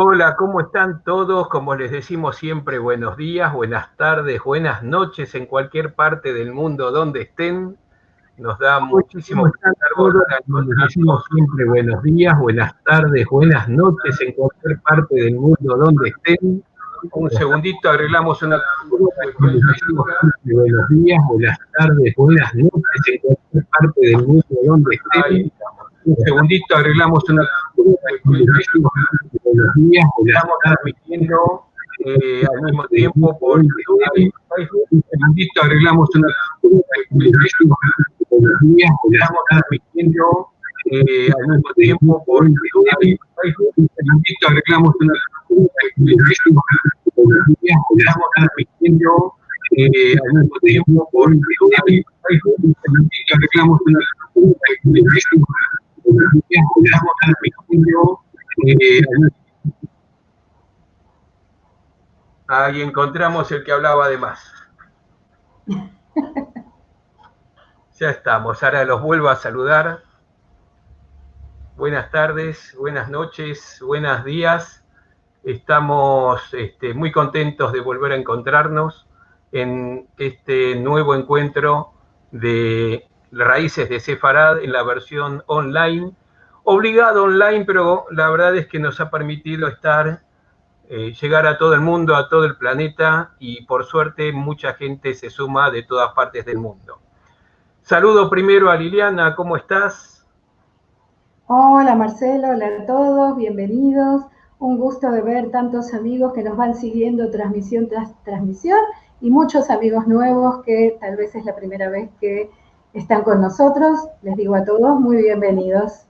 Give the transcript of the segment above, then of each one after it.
Hola, ¿cómo están todos? Como les decimos siempre, buenos días, buenas tardes, buenas noches en cualquier parte del mundo donde estén. Nos da muchísimo ¿Cómo están placer todos? volver a Como les decimos encontrarnos. siempre, buenos días, buenas tardes, buenas noches en cualquier parte del mundo donde estén. Un segundito, arreglamos una Como les decimos siempre, buenos días, buenas tardes, buenas noches en cualquier parte del mundo donde Ahí estén. estamos. Un segundito, arreglamos una Como les decimos siempre, buenos días, buenas Estamos tardes, transmitiendo al mismo del tiempo mundo por donde YouTube y estén. Facebook. Un segundito, arreglamos una. Como les decimos siempre, buenos días, buenas Estamos tardes, transmitiendo al mismo del tiempo mundo por donde YouTube estén. y Facebook. Un segundito, arreglamos una. Como les decimos siempre, buenos días, buenas Estamos tardes, transmitiendo al mismo del mundo tiempo por donde YouTube y estén. Facebook. Un segundito, arreglamos una. Como les decimos siempre, buenos días, buenas Estamos tardes, transmitiendo del mundo. ahí encontramos el que hablaba de más. Ya estamos, ahora los vuelvo a saludar. Buenas tardes, buenas noches, buenos días. Estamos muy contentos de volver a encontrarnos en este nuevo encuentro de Raíces de Sefarad en la versión online. Obligado online, pero la verdad es que nos ha permitido llegar a todo el mundo, a todo el planeta, y por suerte mucha gente se suma de todas partes del mundo. Saludo primero a Liliana, ¿cómo estás? Hola Marcelo, hola a todos, bienvenidos. Un gusto de ver tantos amigos que nos van siguiendo transmisión tras transmisión y muchos amigos nuevos que tal vez es la primera vez que están con nosotros. Les digo a todos muy bienvenidos.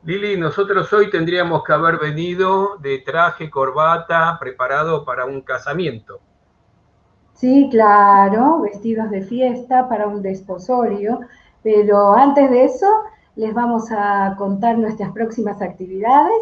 Lili, nosotros hoy tendríamos que haber venido de traje, corbata, preparado para un casamiento. Sí, claro, vestidos de fiesta para un desposorio, pero antes de eso les vamos a contar nuestras próximas actividades.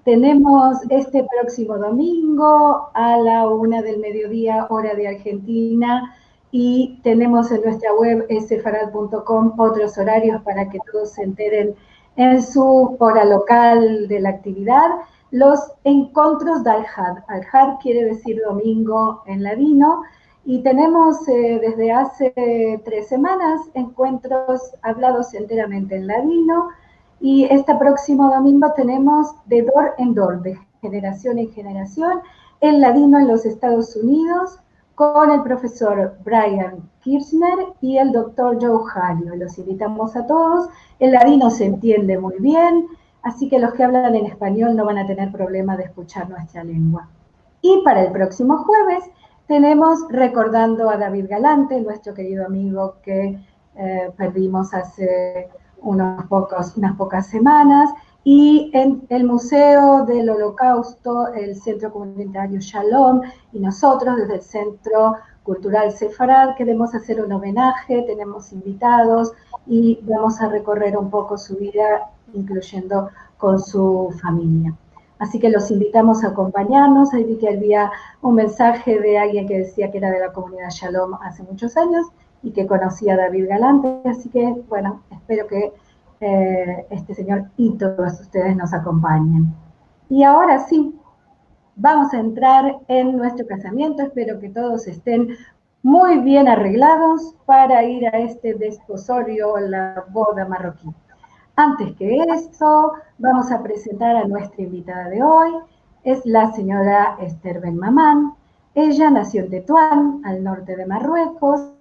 Tenemos este próximo domingo a la 1 del mediodía, hora de Argentina, y tenemos en nuestra web sefarad.com otros horarios para que todos se enteren en su hora local de la actividad. Los encuentros de Al-Had. Al-Had quiere decir domingo en ladino, y tenemos desde hace 3 semanas encuentros hablados enteramente en ladino, y este próximo domingo tenemos de door en door, de generación en generación, el ladino en los Estados Unidos, con el profesor Brian Kirchner y el doctor Joe Jalio. Los invitamos a todos. El ladino se entiende muy bien, así que los que hablan en español no van a tener problema de escuchar nuestra lengua. Y para el próximo jueves tenemos Recordando a David Galante, nuestro querido amigo que perdimos hace unas pocas semanas, y en el Museo del Holocausto, el Centro Comunitario Shalom, y nosotros desde el Centro Cultural Sefarad queremos hacer un homenaje, tenemos invitados y vamos a recorrer un poco su vida, incluyendo con su familia. Así que los invitamos a acompañarnos. Ahí vi que había un mensaje de alguien que decía que era de la comunidad Shalom hace muchos años y que conocía a David Galante. Así que, bueno, espero que este señor y todos ustedes nos acompañen. Y ahora sí, vamos a entrar en nuestro casamiento. Espero que todos estén muy bien arreglados para ir a este desposorio, la boda marroquí. Antes que eso, vamos a presentar a nuestra invitada de hoy. Es la señora Esther Ben Mamán. Ella nació en Tetuán, al norte de Marruecos.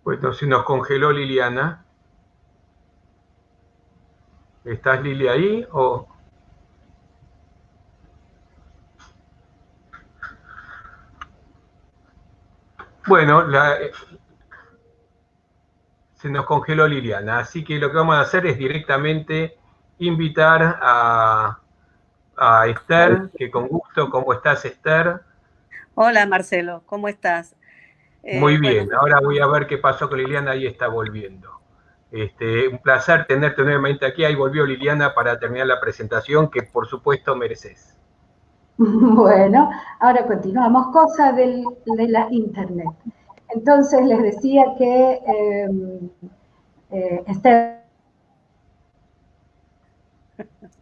Pues no se nos congeló Liliana. ¿Estás, Lili, ahí? Bueno, se nos congeló Liliana, así que lo que vamos a hacer es directamente invitar a Esther, que con gusto. ¿Cómo estás, Esther? Hola Marcelo, ¿cómo estás? Muy Bueno, bien, ahora voy a ver qué pasó con Liliana, ahí está volviendo. Un placer tenerte nuevamente aquí, ahí volvió Liliana para terminar la presentación que por supuesto mereces. Bueno, ahora continuamos. Cosa de la internet. Entonces les decía que Esther...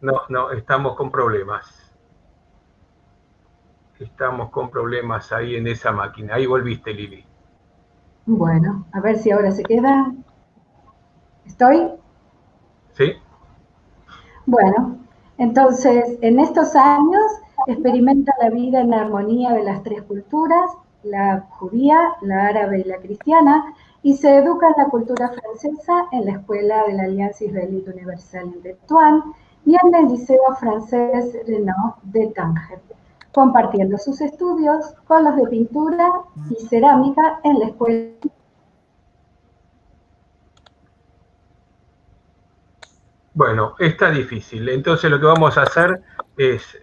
No, estamos con problemas. Estamos con problemas ahí en esa máquina. Ahí volviste, Lili. Bueno, a ver si ahora se queda. ¿Estoy? ¿Sí? Bueno, entonces en estos años experimenta la vida en armonía de las tres culturas, la judía, la árabe y la cristiana, y se educa en la cultura francesa en la Escuela de la Alianza Israelita Universal de Tetuán y en el Liceo Francés Renaud de Tánger, compartiendo sus estudios con los de pintura y cerámica en la Escuela. Bueno, está difícil. Entonces lo que vamos a hacer es,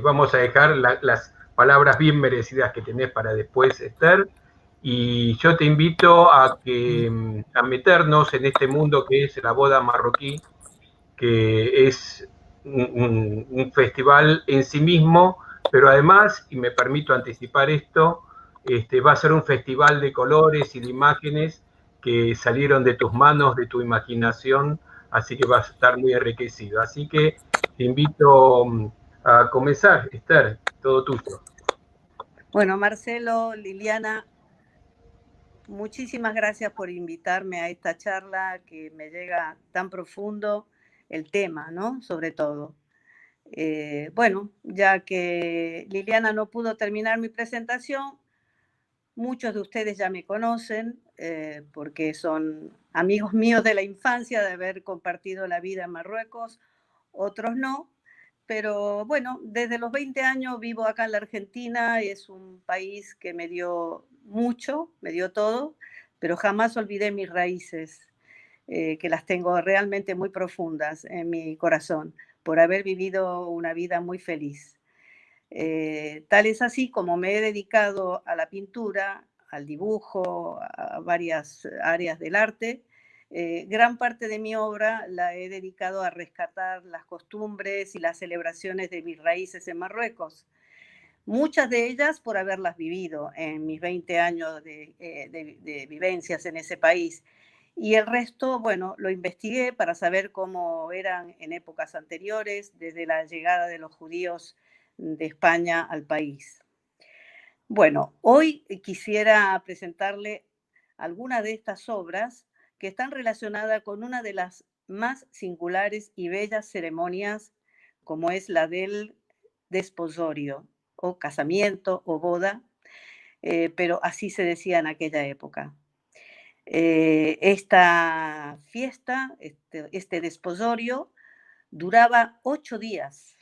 vamos a dejar las palabras bien merecidas que tenés para después, Esther, y yo te invito a meternos en este mundo que es la boda marroquí, que es un festival en sí mismo, pero además, y me permito anticipar esto, va a ser un festival de colores y de imágenes que salieron de tus manos, de tu imaginación, así que vas a estar muy enriquecido. Así que te invito a comenzar, Esther, todo tuyo. Bueno, Marcelo, Liliana, muchísimas gracias por invitarme a esta charla que me llega tan profundo el tema, ¿no? Sobre todo. Bueno, ya que Liliana no pudo terminar mi presentación, muchos de ustedes ya me conocen porque son amigos míos de la infancia, de haber compartido la vida en Marruecos, otros no. Pero bueno, desde los 20 años vivo acá en la Argentina, es un país que me dio mucho, me dio todo, pero jamás olvidé mis raíces, que las tengo realmente muy profundas en mi corazón, por haber vivido una vida muy feliz. Tal es así como me he dedicado a la pintura, al dibujo, a varias áreas del arte. Gran parte de mi obra la he dedicado a rescatar las costumbres y las celebraciones de mis raíces en Marruecos. Muchas de ellas por haberlas vivido en mis 20 años de vivencias en ese país. Y el resto, bueno, lo investigué para saber cómo eran en épocas anteriores, desde la llegada de los judíos de España al país. Bueno, hoy quisiera presentarle algunas de estas obras que están relacionadas con una de las más singulares y bellas ceremonias, como es la del desposorio, o casamiento, o boda, pero así se decía en aquella época. Esta fiesta, este desposorio, duraba 8 días.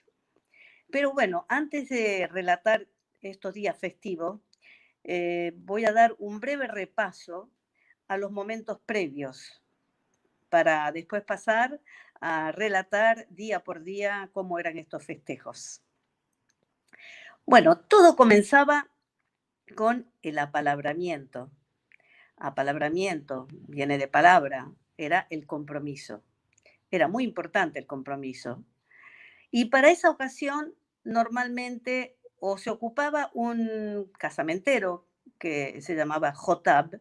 Pero bueno, antes de relatar estos días festivos, voy a dar un breve repaso a los momentos previos para después pasar a relatar día por día cómo eran estos festejos. Bueno, todo comenzaba con el apalabramiento. Apalabramiento viene de palabra, era el compromiso. Era muy importante el compromiso. Y para esa ocasión, normalmente o se ocupaba un casamentero que se llamaba Jotab,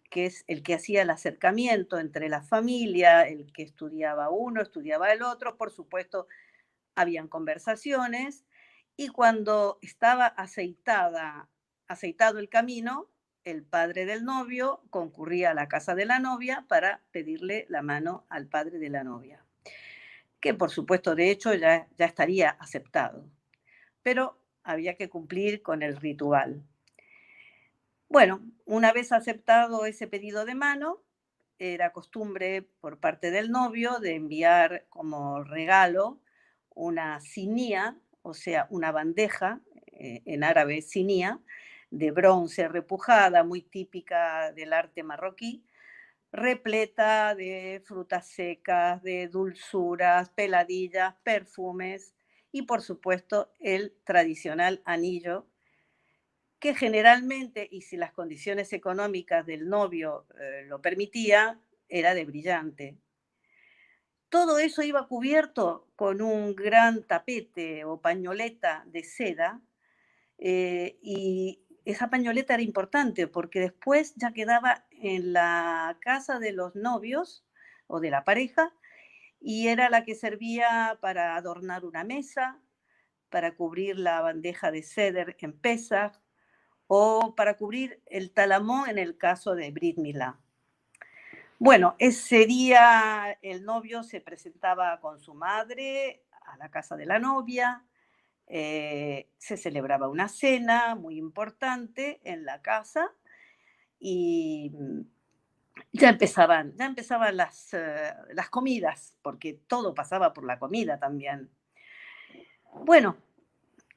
que es el que hacía el acercamiento entre la familia, el que estudiaba uno, estudiaba el otro, por supuesto, habían conversaciones, y cuando estaba aceitado el camino, el padre del novio concurría a la casa de la novia para pedirle la mano al padre de la novia, que por supuesto, de hecho, ya estaría aceptado, pero había que cumplir con el ritual. Bueno, una vez aceptado ese pedido de mano, era costumbre por parte del novio de enviar como regalo una sinía, o sea, una bandeja, en árabe sinía, de bronce repujada, muy típica del arte marroquí, repleta de frutas secas, de dulzuras, peladillas, perfumes y, por supuesto, el tradicional anillo, que generalmente, y si las condiciones económicas del novio lo permitían, era de brillante. Todo eso iba cubierto con un gran tapete o pañoleta de seda y esa pañoleta era importante porque después ya quedaba en la casa de los novios o de la pareja y era la que servía para adornar una mesa, para cubrir la bandeja de ceder en Pesach o para cubrir el talamó en el caso de Brit Milá. Bueno, ese día el novio se presentaba con su madre a la casa de la novia, se celebraba una cena muy importante en la casa y ya empezaban las comidas, porque todo pasaba por la comida también. Bueno,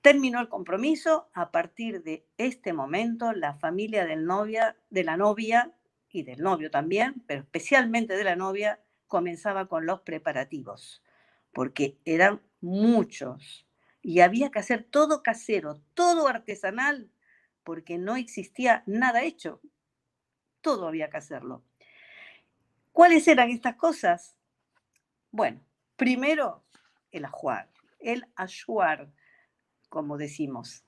terminó el compromiso. A partir de este momento, la familia de la novia y del novio también, pero especialmente de la novia, comenzaba con los preparativos, porque eran muchos y había que hacer todo casero, todo artesanal, porque no existía nada hecho. Todo había que hacerlo. ¿Cuáles eran estas cosas? Bueno, primero el ajuar, como decimos.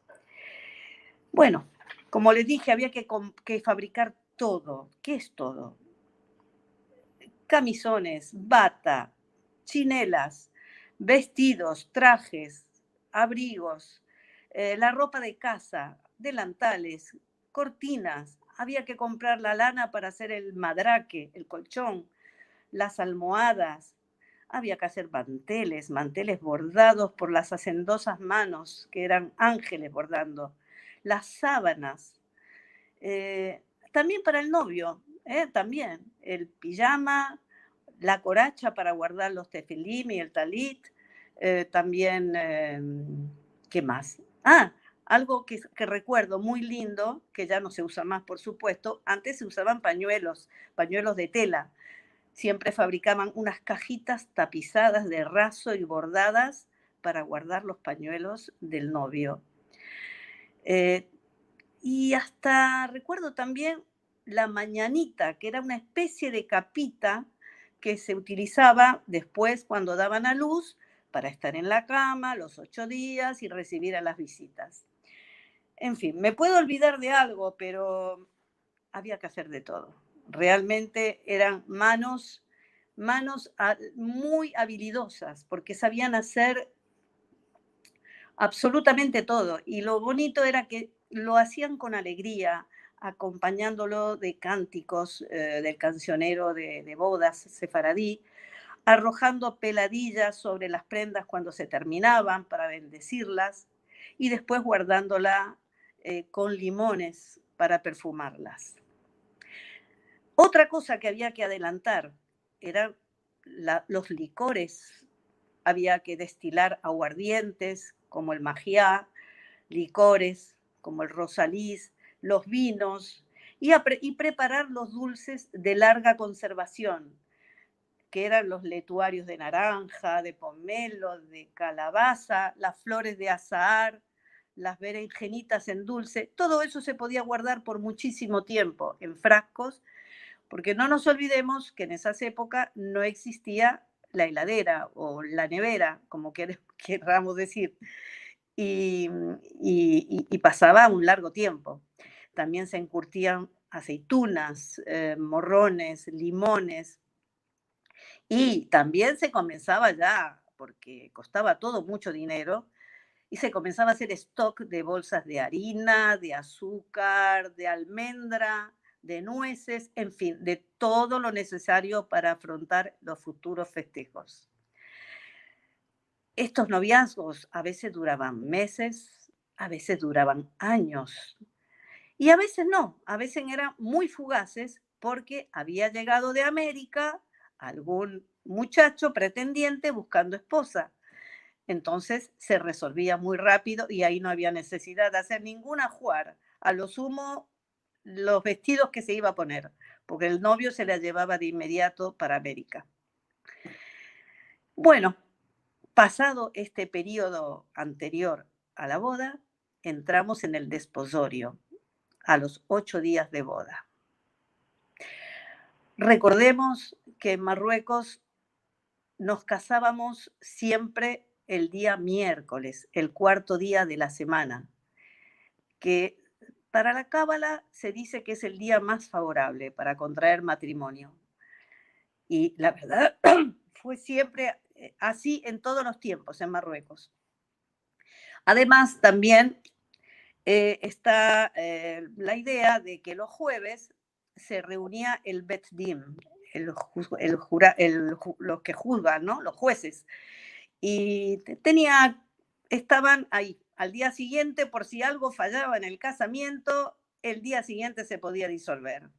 Bueno, como les dije, había que fabricar todo. ¿Qué es todo? Camisones, bata, chinelas, vestidos, trajes, abrigos, la ropa de casa, delantales, cortinas. Había que comprar la lana para hacer el madraque, el colchón, las almohadas. Había que hacer manteles bordados por las hacendosas manos, que eran ángeles bordando. Las sábanas. También para el novio, también el pijama, la coracha para guardar los tefilim y el talit, también, ¿qué más? Algo que recuerdo muy lindo, que ya no se usa más, por supuesto. Antes se usaban pañuelos de tela. Siempre fabricaban unas cajitas tapizadas de raso y bordadas para guardar los pañuelos del novio. Y hasta recuerdo también la mañanita, que era una especie de capita que se utilizaba después cuando daban a luz para estar en la cama los 8 días y recibir a las visitas. En fin, me puedo olvidar de algo, pero había que hacer de todo. Realmente eran manos muy habilidosas, porque sabían hacer absolutamente todo. Y lo bonito era que lo hacían con alegría, acompañándolo de cánticos del cancionero de bodas sefaradí, arrojando peladillas sobre las prendas cuando se terminaban para bendecirlas y después guardándola con limones para perfumarlas. Otra cosa que había que adelantar eran los licores. Había que destilar aguardientes como el magiá, licores como el rosalís, los vinos y preparar los dulces de larga conservación, que eran los letuarios de naranja, de pomelo, de calabaza, las flores de azahar, las berenjenitas en dulce. Todo eso se podía guardar por muchísimo tiempo en frascos, porque no nos olvidemos que en esas épocas no existía la heladera o la nevera, como querramos decir, y pasaba un largo tiempo. También se encurtían aceitunas, morrones, limones, y también se comenzaba ya, porque costaba todo mucho dinero, y se comenzaba a hacer stock de bolsas de harina, de azúcar, de almendra, de nueces, en fin, de todo lo necesario para afrontar los futuros festejos. Estos noviazgos a veces duraban meses, a veces duraban años, y a veces no, a veces eran muy fugaces porque había llegado de América algún muchacho pretendiente buscando esposa. Entonces se resolvía muy rápido y ahí no había necesidad de hacer ningún ajuar. A lo sumo, los vestidos que se iba a poner, porque el novio se la llevaba de inmediato para América. Bueno, pasado este periodo anterior a la boda, entramos en el desposorio, a los 8 días de boda. Recordemos que en Marruecos nos casábamos siempre el día miércoles, el cuarto día de la semana, que para la cábala se dice que es el día más favorable para contraer matrimonio. Y la verdad fue siempre así en todos los tiempos en Marruecos. Además, también está la idea de que los jueves se reunía el Bet Din, los que juzgan, ¿no? Los jueces. Y estaban ahí. Al día siguiente, por si algo fallaba en el casamiento, el día siguiente se podía disolver.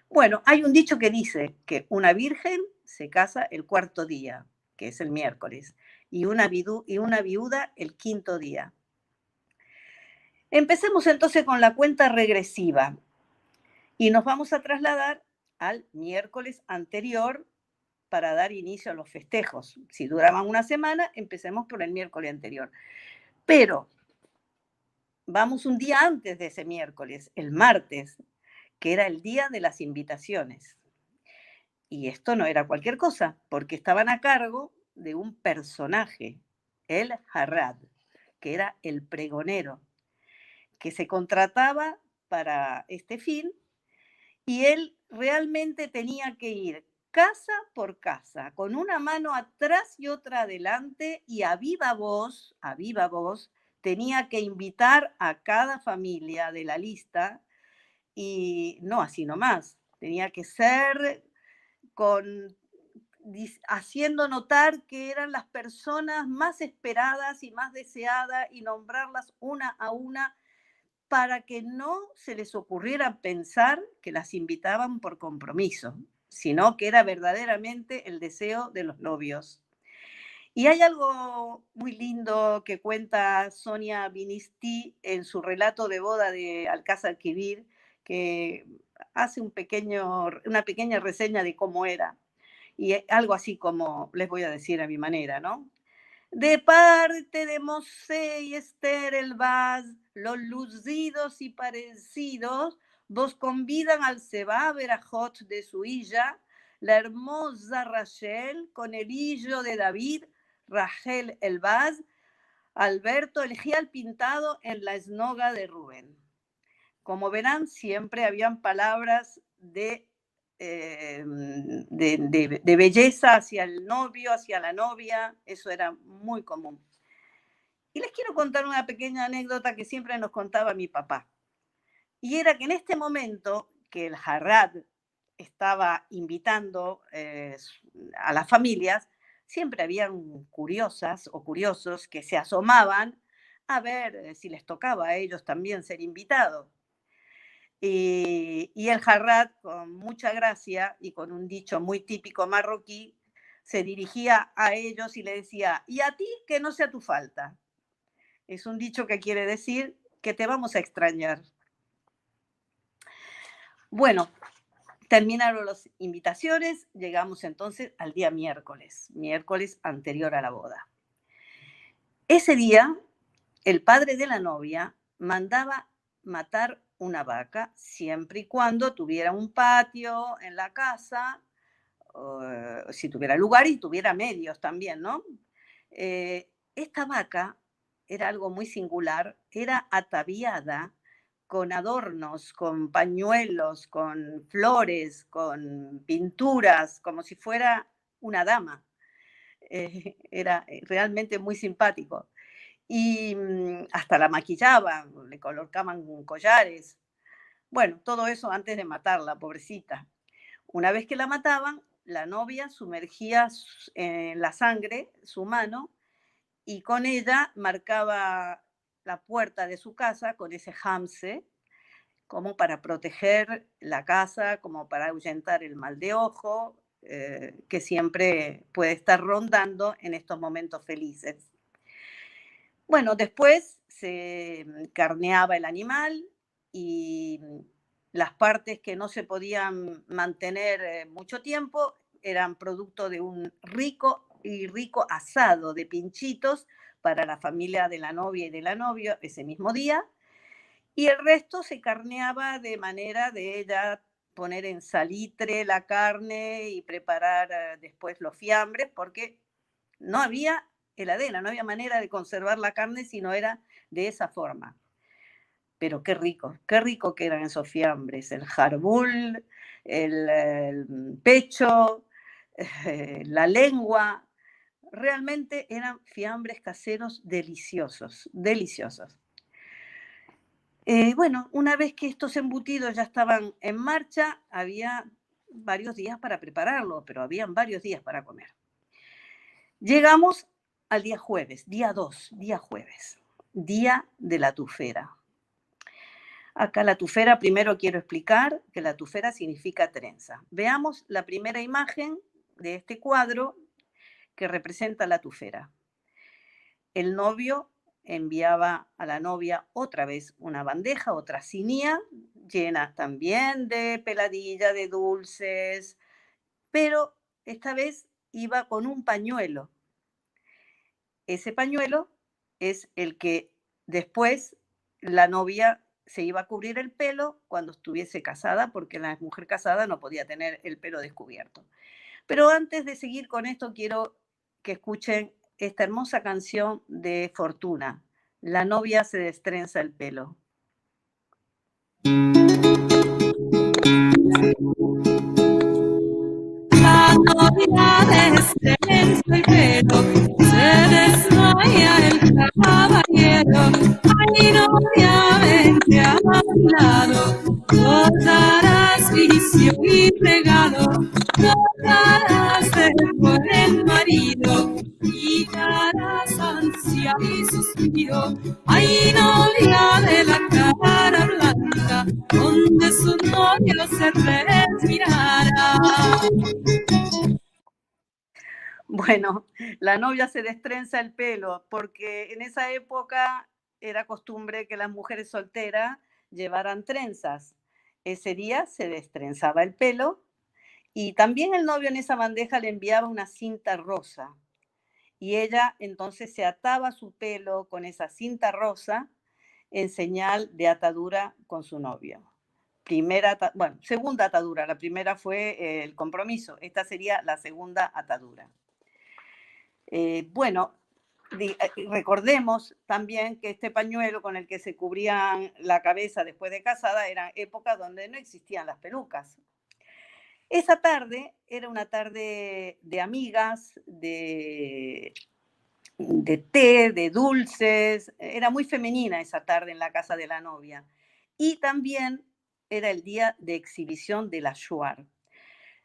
Bueno, hay un dicho que dice que una virgen se casa el cuarto día, que es el miércoles, y una viuda el quinto día. Empecemos entonces con la cuenta regresiva y nos vamos a trasladar al miércoles anterior para dar inicio a los festejos. Si duraban una semana, empecemos por el miércoles anterior. Pero vamos un día antes de ese miércoles, el martes, que era el día de las invitaciones. Y esto no era cualquier cosa, porque estaban a cargo de un personaje, el Harrad, que era el pregonero, que se contrataba para este fin, y él realmente tenía que ir casa por casa, con una mano atrás y otra adelante, y a viva voz, tenía que invitar a cada familia de la lista, y no así nomás, tenía que ser haciendo notar que eran las personas más esperadas y más deseadas y nombrarlas una a una para que no se les ocurriera pensar que las invitaban por compromiso, sino que era verdaderamente el deseo de los novios. Y hay algo muy lindo que cuenta Sonia Binisti en su relato de boda de Alcázar Quibir, que hace una pequeña reseña de cómo era. Y algo así como les voy a decir a mi manera, ¿no? De parte de Mosé y Esther Elbaz, los lucidos y parecidos vos convidan al Seba Berajot de su hija, la hermosa Rachel, con el hijo de David, Rachel Elbaz, Alberto el Gial pintado en la esnoga de Rubén. Como verán, siempre habían palabras de belleza hacia el novio, hacia la novia, eso era muy común. Y les quiero contar una pequeña anécdota que siempre nos contaba mi papá. Y era que en este momento que el Harrad estaba invitando a las familias, siempre habían curiosas o curiosos que se asomaban a ver si les tocaba a ellos también ser invitados. Y el Harrad, con mucha gracia y con un dicho muy típico marroquí, se dirigía a ellos y le decía, ¿y a ti que no sea tu falta? Es un dicho que quiere decir que te vamos a extrañar. Bueno, terminaron las invitaciones, llegamos entonces al día miércoles anterior a la boda. Ese día, el padre de la novia mandaba matar una vaca siempre y cuando tuviera un patio en la casa, si tuviera lugar y tuviera medios también, ¿no? Esta vaca era algo muy singular, era ataviada con adornos, con pañuelos, con flores, con pinturas, como si fuera una dama. Era realmente muy simpático. Y hasta la maquillaban, le colocaban collares. Bueno, todo eso antes de matarla, pobrecita. Una vez que la mataban, la novia sumergía en la sangre su mano y con ella marcaba la puerta de su casa con ese hamse, como para proteger la casa, como para ahuyentar el mal de ojo, que siempre puede estar rondando en estos momentos felices. Bueno, después se carneaba el animal y las partes que no se podían mantener mucho tiempo eran producto de un rico asado de pinchitos para la familia de la novia y de la novia ese mismo día. Y el resto se carneaba de manera de ella poner en salitre la carne y preparar después los fiambres, porque no había heladera, no había manera de conservar la carne si no era de esa forma. pero qué rico que eran esos fiambres, el jarbul, el pecho, la lengua. Realmente eran fiambres caseros deliciosos, deliciosos. Bueno, una vez que estos embutidos ya estaban en marcha, había varios días para prepararlo, pero habían varios días para comer. Llegamos al día jueves, día 2, día jueves, día de la tufera. Acá la tufera, primero quiero explicar que la tufera significa trenza. Veamos la primera imagen de este cuadro que representa la tufera. El novio enviaba a la novia otra vez una bandeja, otra cinía, llena también de peladilla, de dulces, pero esta vez iba con un pañuelo. Ese pañuelo es el que después la novia se iba a cubrir el pelo cuando estuviese casada, porque la mujer casada no podía tener el pelo descubierto. Pero antes de seguir con esto, quiero que escuchen esta hermosa canción de Fortuna. La novia se destrenza el pelo. La novia destrenza el pelo, se desmaya el caballero. Ay, novia, vente a mi lado, gozarás vicio y regalo, gozarás del buen marido, quitarás ansia y suspiro. Ay, novia de la cara blanca, donde su novio se respirará. Bueno, la novia se destrenza el pelo porque en esa época era costumbre que las mujeres solteras llevaran trenzas. Ese día se destrenzaba el pelo y también el novio en esa bandeja le enviaba una cinta rosa y ella entonces se ataba su pelo con esa cinta rosa en señal de atadura con su novio. Segunda atadura. La primera fue el compromiso. Esta sería la segunda atadura. Recordemos también que este pañuelo con el que se cubrían la cabeza después de casada eran épocas donde no existían las pelucas. Esa tarde era una tarde de amigas, de té, de dulces. Era muy femenina esa tarde en la casa de la novia. Y también era el día de exhibición del ajuar.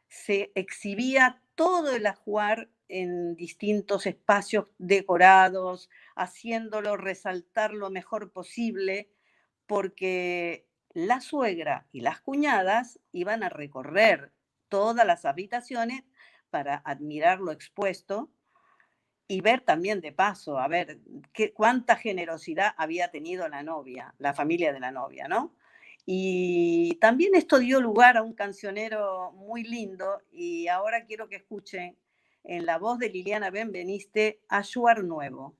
Se exhibía todo el ajuar en distintos espacios decorados, haciéndolo resaltar lo mejor posible, porque la suegra y las cuñadas iban a recorrer todas las habitaciones para admirar lo expuesto y ver también de paso, a ver cuánta generosidad había tenido la novia, la familia de la novia, ¿no? Y también esto dio lugar a un cancionero muy lindo y ahora quiero que escuchen en la voz de Liliana Benveniste, Ajuar Nuevo.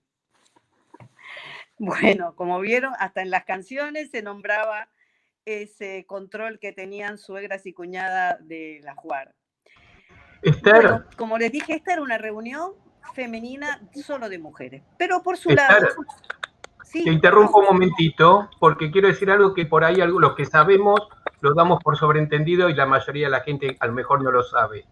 Bueno, como vieron, hasta en las canciones se nombraba ese control que tenían suegras y cuñadas del ajuar. Esther, bueno, como les dije, esta era una reunión femenina solo de mujeres, pero por su Esther, lado... Sí, te interrumpo un momentito porque quiero decir algo que por ahí los que sabemos lo damos por sobreentendido y la mayoría de la gente a lo mejor no lo sabe.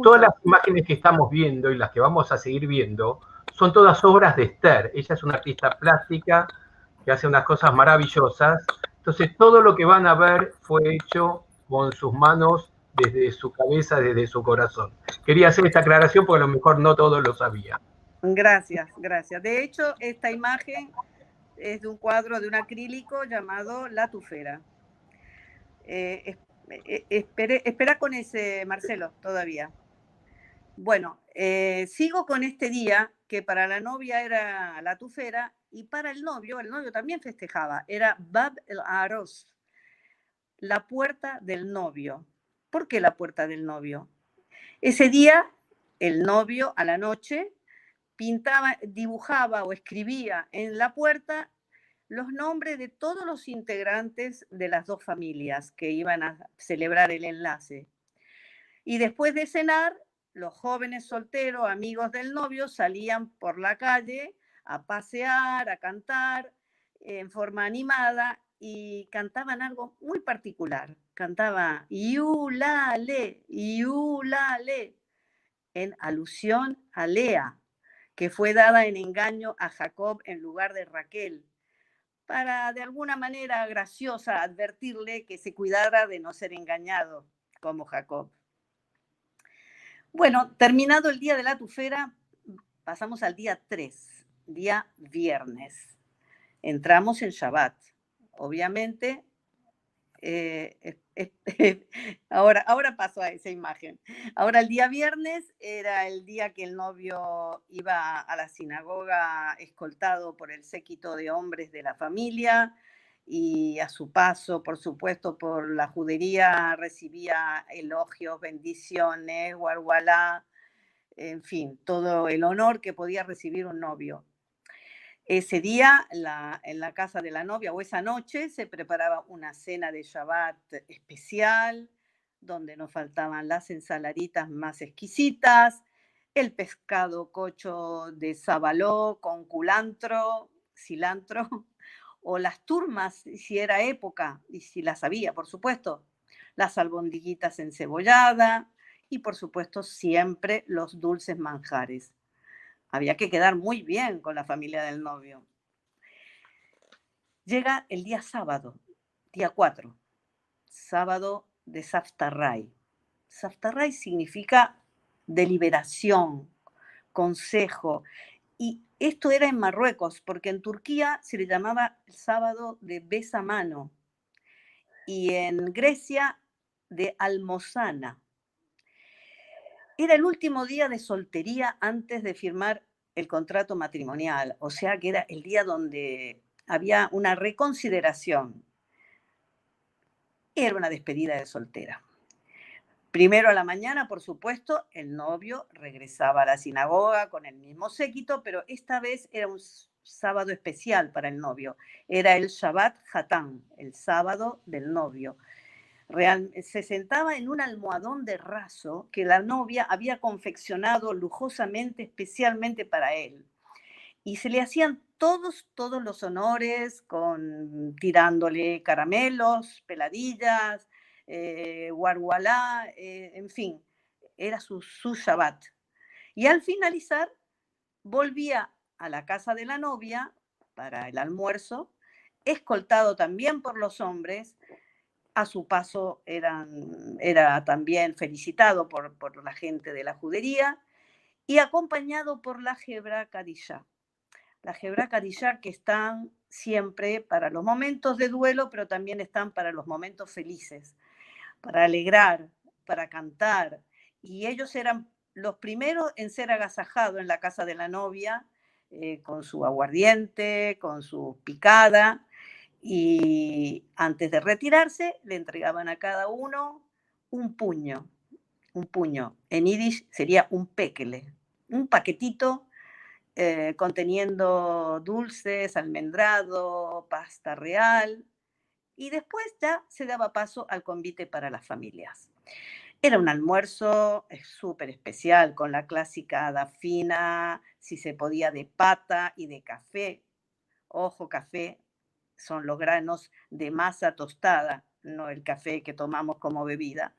Todas las imágenes que estamos viendo y las que vamos a seguir viendo son todas obras de Esther. Ella es una artista plástica que hace unas cosas maravillosas. Entonces todo lo que van a ver fue hecho con sus manos, desde su cabeza, desde su corazón. Quería hacer esta aclaración porque a lo mejor no todos lo sabían. Gracias, gracias. De hecho, esta imagen es de un cuadro de un acrílico llamado La Tufera. Espera con ese, Marcelo, todavía. Bueno, sigo con este día que para la novia era la tufera y para el novio también festejaba, era Bab el Aros, la puerta del novio. ¿Por qué la puerta del novio? Ese día, el novio a la noche pintaba, dibujaba o escribía en la puerta los nombres de todos los integrantes de las dos familias que iban a celebrar el enlace. Y después de cenar, los jóvenes solteros, amigos del novio, salían por la calle a pasear, a cantar en forma animada y cantaban algo muy particular. Cantaba Iulale, Iulale, en alusión a Lea, que fue dada en engaño a Jacob en lugar de Raquel, para de alguna manera graciosa advertirle que se cuidara de no ser engañado como Jacob. Bueno, terminado el día de la tufera, pasamos al día 3, día viernes. Entramos en Shabbat. Obviamente, ahora paso a esa imagen. Ahora el día viernes era el día que el novio iba a la sinagoga escoltado por el séquito de hombres de la familia, y a su paso, por supuesto, por la judería recibía elogios, bendiciones, guargualá, en fin, todo el honor que podía recibir un novio. Ese día, en la casa de la novia, o esa noche, se preparaba una cena de Shabbat especial, donde no faltaban las ensaladitas más exquisitas, el pescado cocho de sabaló con culantro, cilantro, o las turmas, si era época, y si las había, por supuesto, las albondiguitas encebolladas, y por supuesto siempre los dulces manjares. Había que quedar muy bien con la familia del novio. Llega el día sábado, día 4, sábado de Saftarray. Saftarray significa deliberación, consejo. Y esto era en Marruecos, porque en Turquía se le llamaba el sábado de besamano y en Grecia de almozana. Era el último día de soltería antes de firmar el contrato matrimonial, o sea que era el día donde había una reconsideración. Era una despedida de soltera. Primero a la mañana, por supuesto, el novio regresaba a la sinagoga con el mismo séquito, pero esta vez era un sábado especial para el novio. Era el Shabbat Hatán, el sábado del novio. Se sentaba en un almohadón de raso que la novia había confeccionado lujosamente, especialmente para él. Y se le hacían todos los honores, tirándole caramelos, peladillas, guargualá, en fin, era su Shabbat. Y al finalizar, volvía a la casa de la novia para el almuerzo, escoltado también por los hombres. A su paso era también felicitado por la gente de la judería y acompañado por la Hebra Kadishá. La Hebra Kadishá, que están siempre para los momentos de duelo, pero también están para los momentos felices, para alegrar, para cantar. Y ellos eran los primeros en ser agasajados en la casa de la novia, con su aguardiente, con su picada. Y antes de retirarse, le entregaban a cada uno un puño. En yiddish sería un pekele, un paquetito conteniendo dulces, almendrado, pasta real, y después ya se daba paso al convite para las familias. Era un almuerzo súper especial, con la clásica dafina, si se podía, de pata y de café. Ojo, café son los granos de masa tostada, no el café que tomamos como bebida.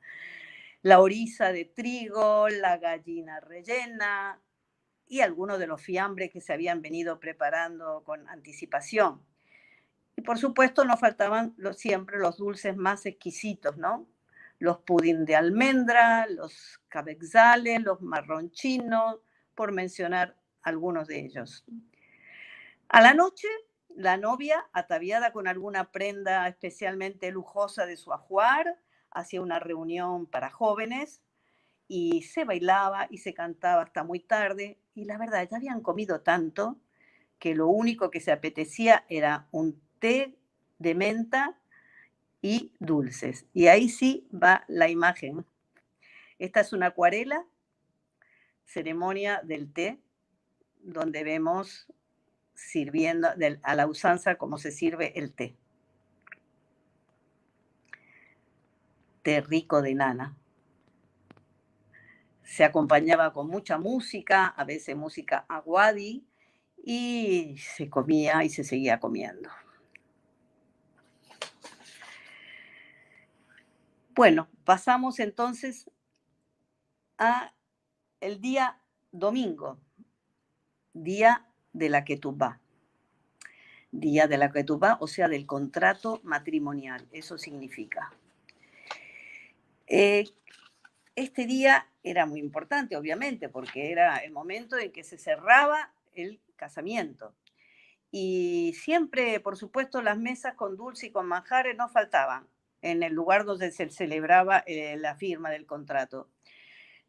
La oriza de trigo, la gallina rellena y algunos de los fiambres que se habían venido preparando con anticipación. Y por supuesto no faltaban siempre los dulces más exquisitos, ¿no? Los pudín de almendra, los cabexales, los marronchinos, por mencionar algunos de ellos. A la noche, la novia, ataviada con alguna prenda especialmente lujosa de su ajuar, hacía una reunión para jóvenes y se bailaba y se cantaba hasta muy tarde. Y la verdad, ya habían comido tanto que lo único que se apetecía era un té de menta y dulces. Y ahí sí va la imagen. Esta es una acuarela, ceremonia del té, donde vemos sirviendo a la usanza cómo se sirve el té. Té rico de nana. Se acompañaba con mucha música, a veces música aguadi, y se comía y se seguía comiendo. Bueno, pasamos entonces a el día domingo, día de la Ketubá. Día de la Ketubá, o sea, del contrato matrimonial. Eso significa. Este día era muy importante, obviamente, porque era el momento en que se cerraba el casamiento. Y siempre, por supuesto, las mesas con dulce y con manjares no faltaban en el lugar donde se celebraba la firma del contrato,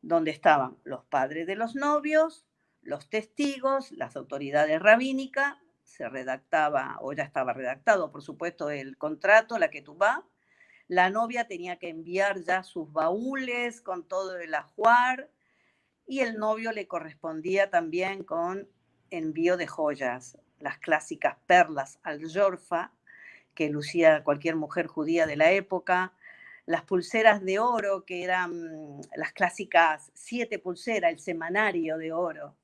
donde estaban los padres de los novios, los testigos, las autoridades rabínicas. Se redactaba, o ya estaba redactado, por supuesto, el contrato, la ketubá. La novia tenía que enviar ya sus baúles con todo el ajuar, y el novio le correspondía también con envío de joyas, las clásicas perlas al-Yorfa, que lucía cualquier mujer judía de la época, las pulseras de oro, que eran las clásicas 7 pulseras, el semanario de oro.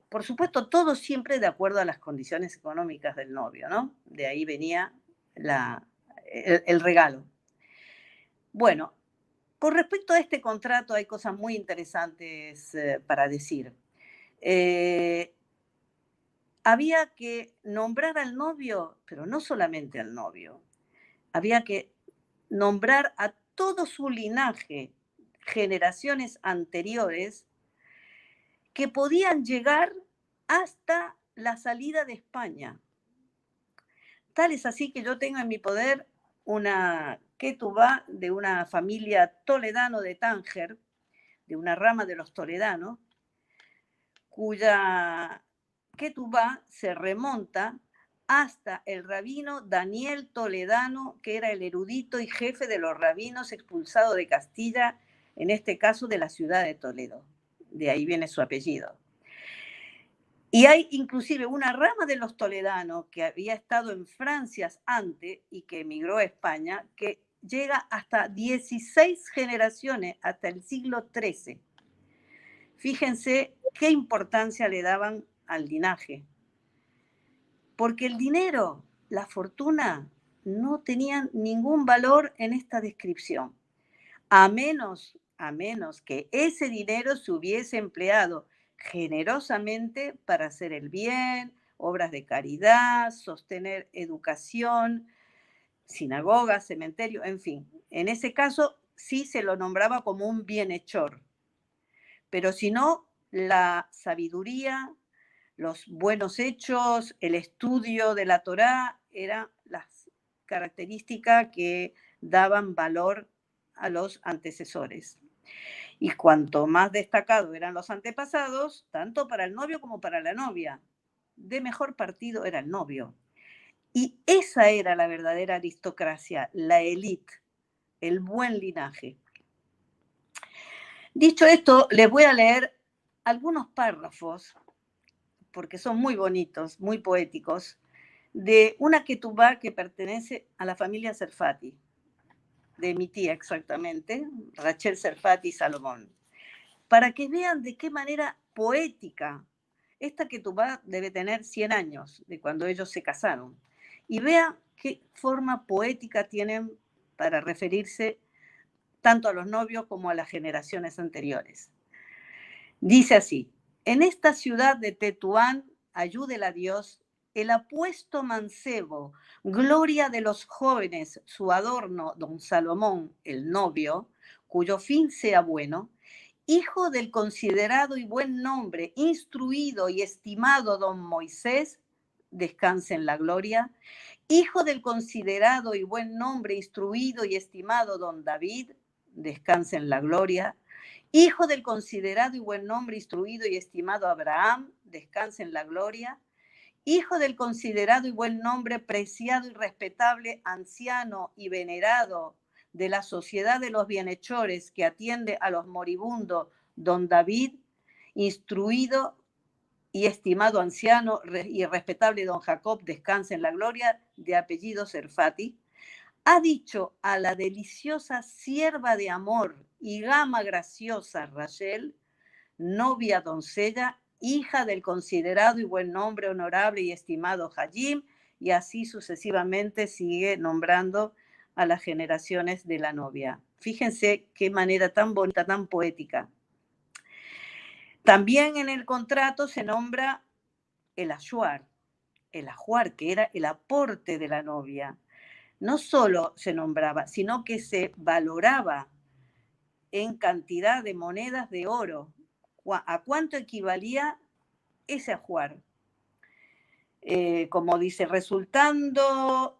Por supuesto, todo siempre de acuerdo a las condiciones económicas del novio, ¿no? De ahí venía el regalo. Bueno, con respecto a este contrato hay cosas muy interesantes para decir. Había que nombrar al novio, pero no solamente al novio. Había que nombrar a todo su linaje, generaciones anteriores, que podían llegar hasta la salida de España. Tal es así que yo tengo en mi poder una ketubá de una familia toledano de Tánger, de una rama de los toledanos, cuya ketubá se remonta hasta el rabino Daniel Toledano, que era el erudito y jefe de los rabinos expulsado de Castilla, en este caso de la ciudad de Toledo. De ahí viene su apellido. Y hay inclusive una rama de los toledanos que había estado en Francia antes y que emigró a España, que llega hasta 16 generaciones, hasta el siglo XIII. Fíjense qué importancia le daban al linaje. Porque el dinero, la fortuna, no tenían ningún valor en esta descripción, a menos que ese dinero se hubiese empleado generosamente para hacer el bien, obras de caridad, sostener educación, sinagogas, cementerio, en fin. En ese caso sí se lo nombraba como un bienhechor. Pero si no, la sabiduría, los buenos hechos, el estudio de la Torá eran las características que daban valor a los antecesores. Y cuanto más destacados eran los antepasados, tanto para el novio como para la novia, de mejor partido era el novio. Y esa era la verdadera aristocracia, la élite, el buen linaje. Dicho esto, les voy a leer algunos párrafos, porque son muy bonitos, muy poéticos, de una ketubá que pertenece a la familia Serfati, de mi tía exactamente, Rachel Serfati Salomón, para que vean de qué manera poética, esta ketubá debe tener 100 años de cuando ellos se casaron, y vean qué forma poética tienen para referirse tanto a los novios como a las generaciones anteriores. Dice así: en esta ciudad de Tetuán, ayúdela a Dios, el apuesto mancebo, gloria de los jóvenes, su adorno, don Salomón, el novio, cuyo fin sea bueno, hijo del considerado y buen nombre, instruido y estimado don Moisés, descanse en la gloria, hijo del considerado y buen nombre, instruido y estimado don David, descanse en la gloria, hijo del considerado y buen nombre, instruido y estimado Abraham, descanse en la gloria, hijo del considerado y buen nombre, preciado y respetable, anciano y venerado de la sociedad de los bienhechores que atiende a los moribundos, don David, instruido y estimado anciano y respetable don Jacob, descanse en la gloria, de apellido Serfati, ha dicho a la deliciosa sierva de amor y gama graciosa Rachel, novia doncella, hija del considerado y buen nombre, honorable y estimado Hayim, y así sucesivamente sigue nombrando a las generaciones de la novia. Fíjense qué manera tan bonita, tan poética. También en el contrato se nombra el ajuar, que era el aporte de la novia. No solo se nombraba, sino que se valoraba en cantidad de monedas de oro. ¿A cuánto equivalía ese ajuar? Como dice, resultado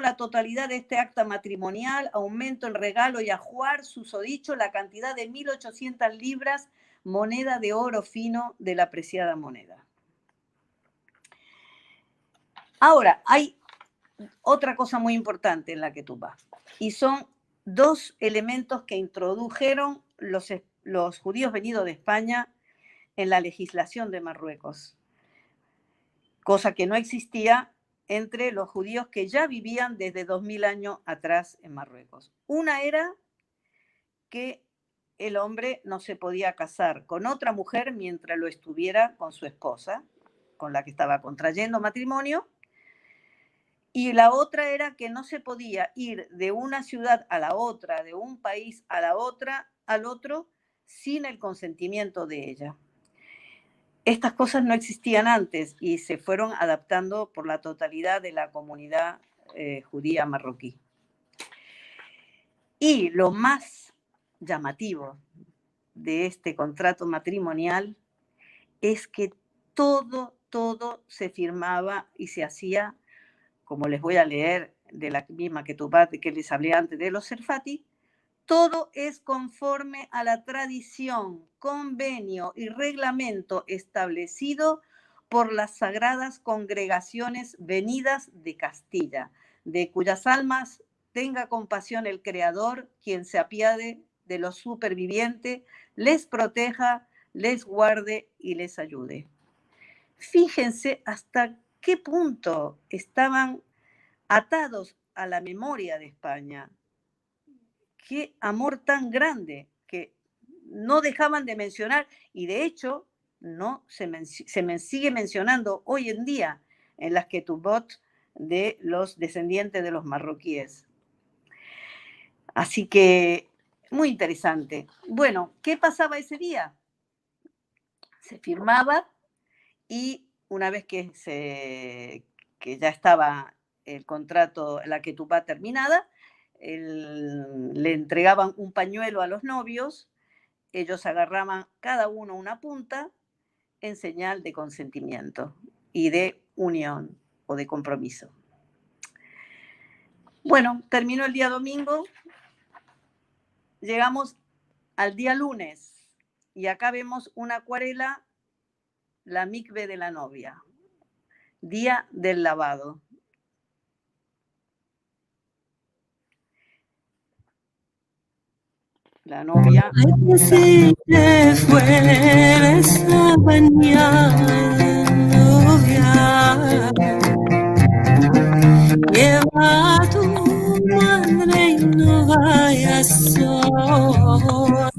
la totalidad de este acta matrimonial, aumento el regalo y ajuar, susodicho la cantidad de 1.800 libras, moneda de oro fino de la preciada moneda. Ahora, hay otra cosa muy importante en la Ketubá, y son dos elementos que introdujeron los judíos venidos de España en la legislación de Marruecos, cosa que no existía entre los judíos que ya vivían desde 2000 años atrás en Marruecos. Una era que el hombre no se podía casar con otra mujer mientras lo estuviera con su esposa, con la que estaba contrayendo matrimonio, y la otra era que no se podía ir de una ciudad a la otra, de un país a la otra, al otro, sin el consentimiento de ella. Estas cosas no existían antes y se fueron adaptando por la totalidad de la comunidad judía marroquí. Y lo más llamativo de este contrato matrimonial es que todo se firmaba y se hacía, como les voy a leer de la misma Ketubá que les hablé antes de los Serfati, todo es conforme a la tradición, convenio y reglamento establecido por las sagradas congregaciones venidas de Castilla, de cuyas almas tenga compasión el Creador, quien se apiade de los supervivientes, les proteja, les guarde y les ayude. Fíjense hasta qué punto estaban atados a la memoria de España. Qué amor tan grande que no dejaban de mencionar, y de hecho no se sigue mencionando hoy en día en las Ketubot de los descendientes de los marroquíes. Así que muy interesante. Bueno, ¿qué pasaba ese día? Se firmaba y una vez que ya estaba el contrato, la Ketubá terminada, le entregaban un pañuelo a los novios, ellos agarraban cada uno una punta en señal de consentimiento y de unión o de compromiso. Bueno, terminó el día domingo, llegamos al día lunes y acá vemos una acuarela, la mikve de la novia, día del lavado. La novia. Ay, si te fueres a bañar, novia, lleva a tu madre y no vayas sola.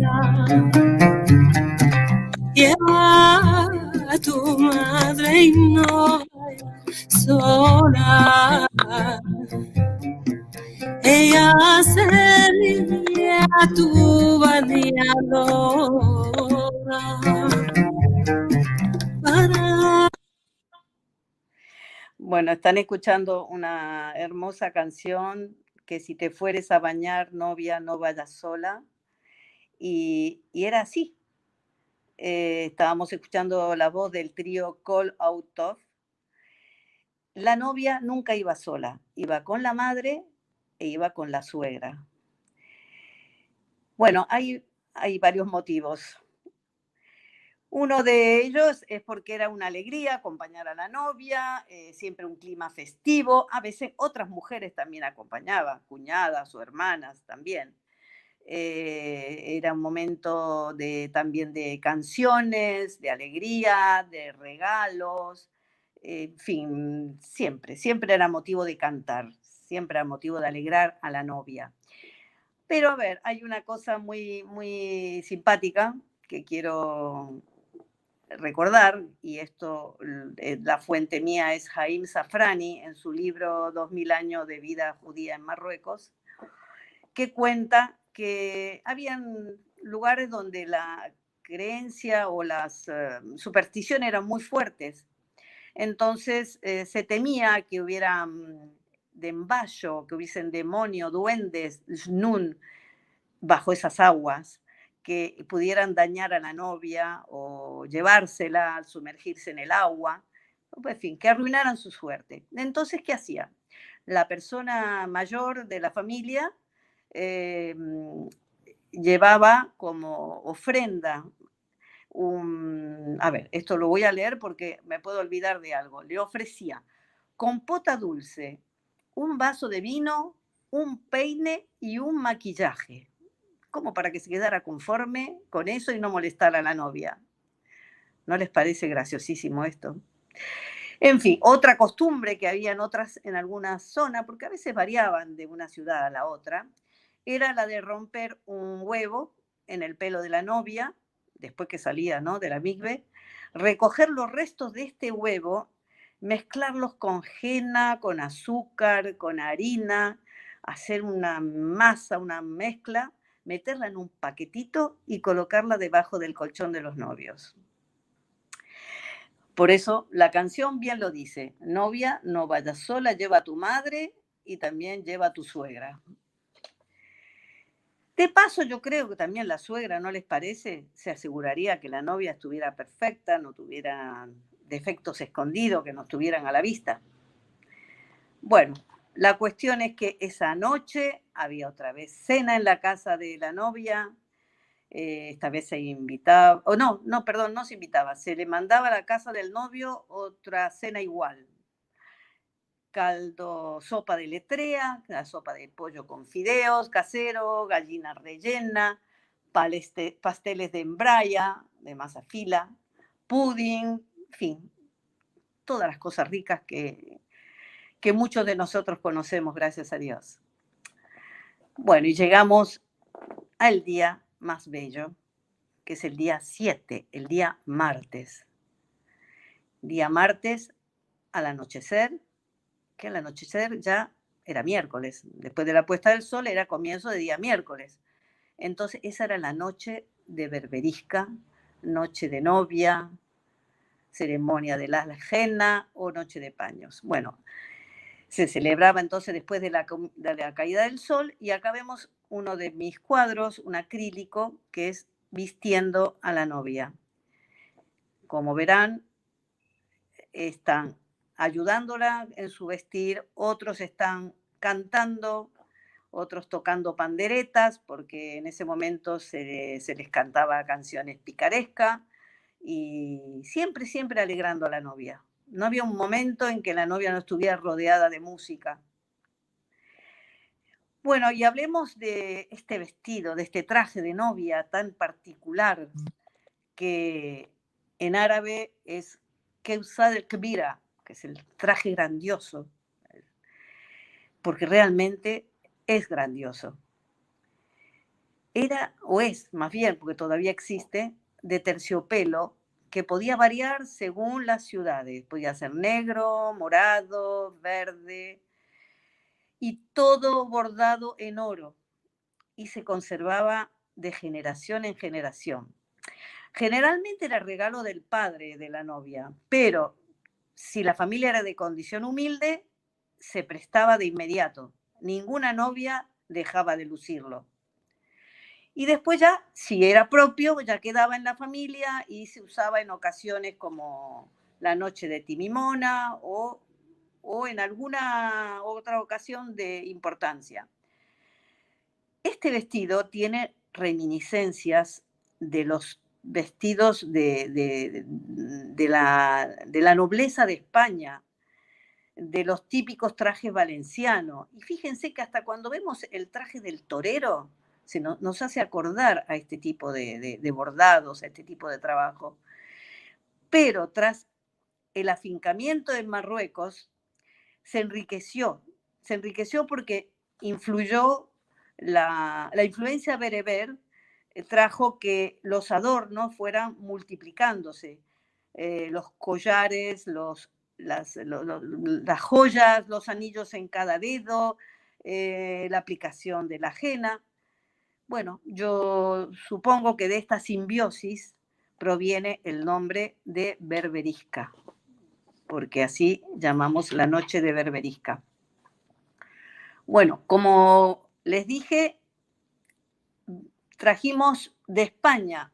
Lleva a tu madre y no vayas sola. Ella sería tu bañadora. Bueno, están escuchando una hermosa canción, que si te fueres a bañar, novia, no vayas sola. Y era así. Estábamos escuchando la voz del trío Call Out Of. La novia nunca iba sola, iba con la madre e iba con la suegra. Bueno, hay varios motivos. Uno de ellos es porque era una alegría acompañar a la novia, siempre un clima festivo. A veces otras mujeres también acompañaban, cuñadas o hermanas también. Era un momento también de canciones, de alegría, de regalos. En fin, siempre era motivo de cantar, siempre era motivo de alegrar a la novia. Pero a ver, hay una cosa muy, muy simpática que quiero recordar, y esto, la fuente mía es Haim Safrani, en su libro 2000 años de vida judía en Marruecos, que cuenta que habían lugares donde la creencia o las supersticiones eran muy fuertes. Entonces se temía que hubiera dembayo, que hubiesen demonios, duendes, Snun, bajo esas aguas, que pudieran dañar a la novia o llevársela al sumergirse en el agua, en fin, que arruinaran su suerte. Entonces, ¿qué hacía? La persona mayor de la familia llevaba como ofrenda a ver, esto lo voy a leer porque me puedo olvidar de algo. Le ofrecía compota dulce, un vaso de vino, un peine y un maquillaje, como para que se quedara conforme con eso y no molestara a la novia. ¿No les parece graciosísimo esto? En fin, otra costumbre que había en algunas zonas, porque a veces variaban de una ciudad a la otra, era la de romper un huevo en el pelo de la novia, después que salía, ¿no?, de la migbe, recoger los restos de este huevo, mezclarlos con henna, con azúcar, con harina, hacer una masa, una mezcla, meterla en un paquetito y colocarla debajo del colchón de los novios. Por eso la canción bien lo dice: novia, no vayas sola, lleva a tu madre y también lleva a tu suegra. De paso, yo creo que también la suegra, ¿no les parece? Se aseguraría que la novia estuviera perfecta, no tuviera defectos escondidos, que no estuvieran a la vista. Bueno, la cuestión es que esa noche había otra vez cena en la casa de la novia. Esta vez se invitaba, perdón, no se invitaba, se le mandaba a la casa del novio otra cena igual. Caldo, sopa de letrea, la sopa de pollo con fideos casero, gallina rellena, pasteles de embraya, de masa fila, pudding, en fin, todas las cosas ricas que muchos de nosotros conocemos, gracias a Dios. Bueno, y llegamos al día más bello, que es el día 7, el día martes. Día martes al anochecer, que al anochecer ya era miércoles. Después de la puesta del sol era comienzo de día miércoles. Entonces esa era la noche de berberisca, noche de novia, ceremonia de la henna o noche de paños. Bueno, se celebraba entonces después de la caída del sol, y acá vemos uno de mis cuadros, un acrílico, que es vistiendo a la novia. Como verán, están ayudándola en su vestir, otros están cantando, otros tocando panderetas, porque en ese momento se les cantaba canciones picarescas, y siempre, siempre alegrando a la novia. No había un momento en que la novia no estuviera rodeada de música. Bueno, y hablemos de este vestido, de este traje de novia tan particular, que en árabe es Kewsad el-Kbira, que es el traje grandioso, porque realmente es grandioso. Era, o es más bien, porque todavía existe, de terciopelo, que podía variar según las ciudades. Podía ser negro, morado, verde, y todo bordado en oro, y se conservaba de generación en generación. Generalmente era regalo del padre de la novia, pero si la familia era de condición humilde, se prestaba de inmediato. Ninguna novia dejaba de lucirlo. Y después ya, si era propio, ya quedaba en la familia y se usaba en ocasiones como la noche de Timimona o en alguna otra ocasión de importancia. Este vestido tiene reminiscencias de los vestidos de la nobleza de España, de los típicos trajes valencianos. Y fíjense que hasta cuando vemos el traje del torero, nos hace acordar a este tipo de bordados, a este tipo de trabajo. Pero tras el afincamiento en Marruecos, se enriqueció porque influyó la influencia bereber, trajo que los adornos fueran multiplicándose. los collares, las joyas, los anillos en cada dedo, la aplicación de la henna. Bueno, yo supongo que de esta simbiosis proviene el nombre de Berberisca, porque así llamamos la noche de Berberisca. Bueno, como les dije, trajimos de España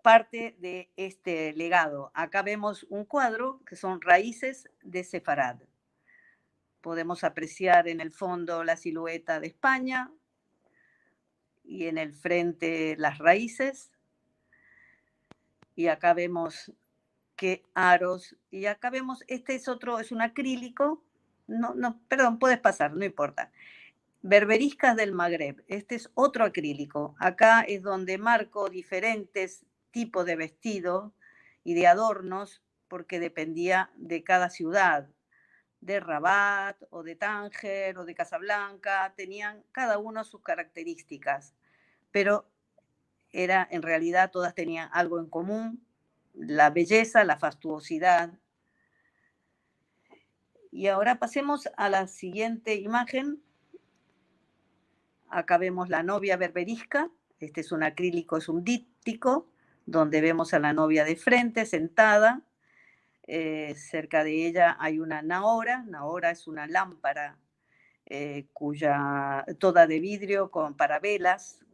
parte de este legado. Acá vemos un cuadro que son raíces de Sefarad. Podemos apreciar en el fondo la silueta de España y en el frente las raíces. Y acá vemos qué aros. Y acá vemos, este es otro, es un acrílico. No, perdón, puedes pasar, no importa. Berberiscas del Magreb. Este es otro acrílico. Acá es donde marco diferentes tipos de vestido y de adornos, porque dependía de cada ciudad, de Rabat o de Tánger o de Casablanca, tenían cada uno sus características, pero en realidad todas tenían algo en común: la belleza, la fastuosidad. Y ahora pasemos a la siguiente imagen. Acá vemos la novia berberisca. Este es un acrílico, es un díptico, donde vemos a la novia de frente, sentada. Cerca de ella hay una naora. Naora es una lámpara toda de vidrio para velas.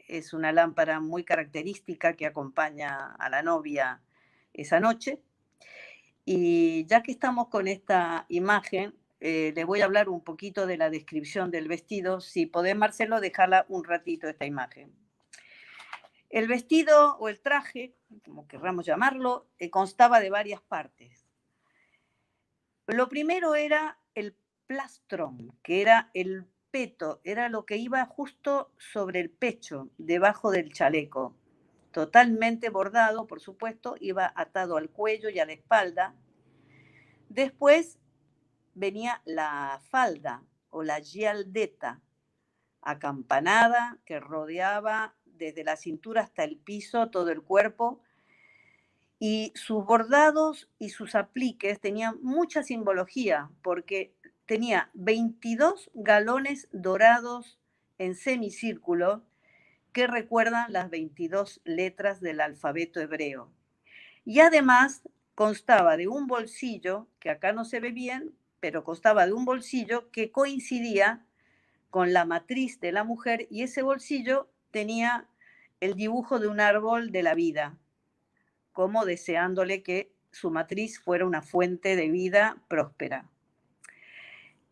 Es una lámpara muy característica que acompaña a la novia esa noche. Y ya que estamos con esta imagen, les voy a hablar un poquito de la descripción del vestido. Si podés, Marcelo, dejarla un ratito esta imagen. El vestido o el traje, como querramos llamarlo, constaba de varias partes. Lo primero era el plastrón, que era el peto, era lo que iba justo sobre el pecho, debajo del chaleco. Totalmente bordado, por supuesto, iba atado al cuello y a la espalda. Después venía la falda o la gialdeta, acampanada, que rodeaba desde la cintura hasta el piso todo el cuerpo, y sus bordados y sus apliques tenían mucha simbología, porque tenía 22 galones dorados en semicírculo que recuerdan las 22 letras del alfabeto hebreo. Y además constaba de un bolsillo, que acá no se ve bien, pero constaba de un bolsillo que coincidía con la matriz de la mujer, y ese bolsillo tenía el dibujo de un árbol de la vida, como deseándole que su matriz fuera una fuente de vida próspera.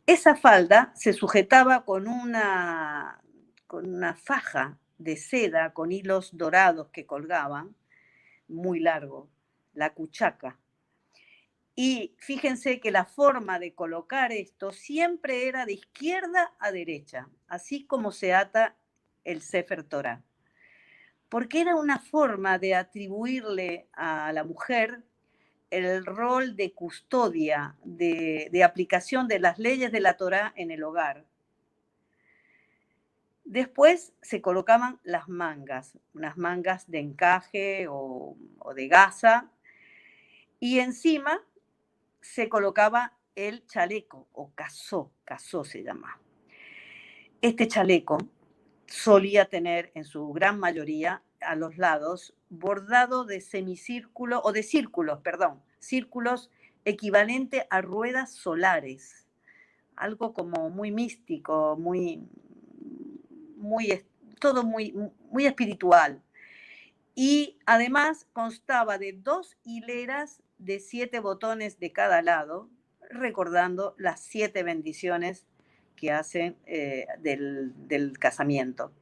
Esa falda se sujetaba con una faja de seda con hilos dorados que colgaban, muy largo, la cuchaca. Y fíjense que la forma de colocar esto siempre era de izquierda a derecha, así como se ata el Sefer Torah, porque era una forma de atribuirle a la mujer el rol de custodia, de aplicación de las leyes de la Torah en el hogar. Después se colocaban las mangas, unas mangas de encaje o de gasa, y encima se colocaba el chaleco, o casó se llama. Este chaleco solía tener en su gran mayoría a los lados bordado de semicírculo, o de círculos, perdón, círculos equivalente a ruedas solares, algo como muy místico, todo muy espiritual. Y además constaba de 2 hileras de 7 botones de cada lado, recordando las 7 bendiciones que hacen del casamiento.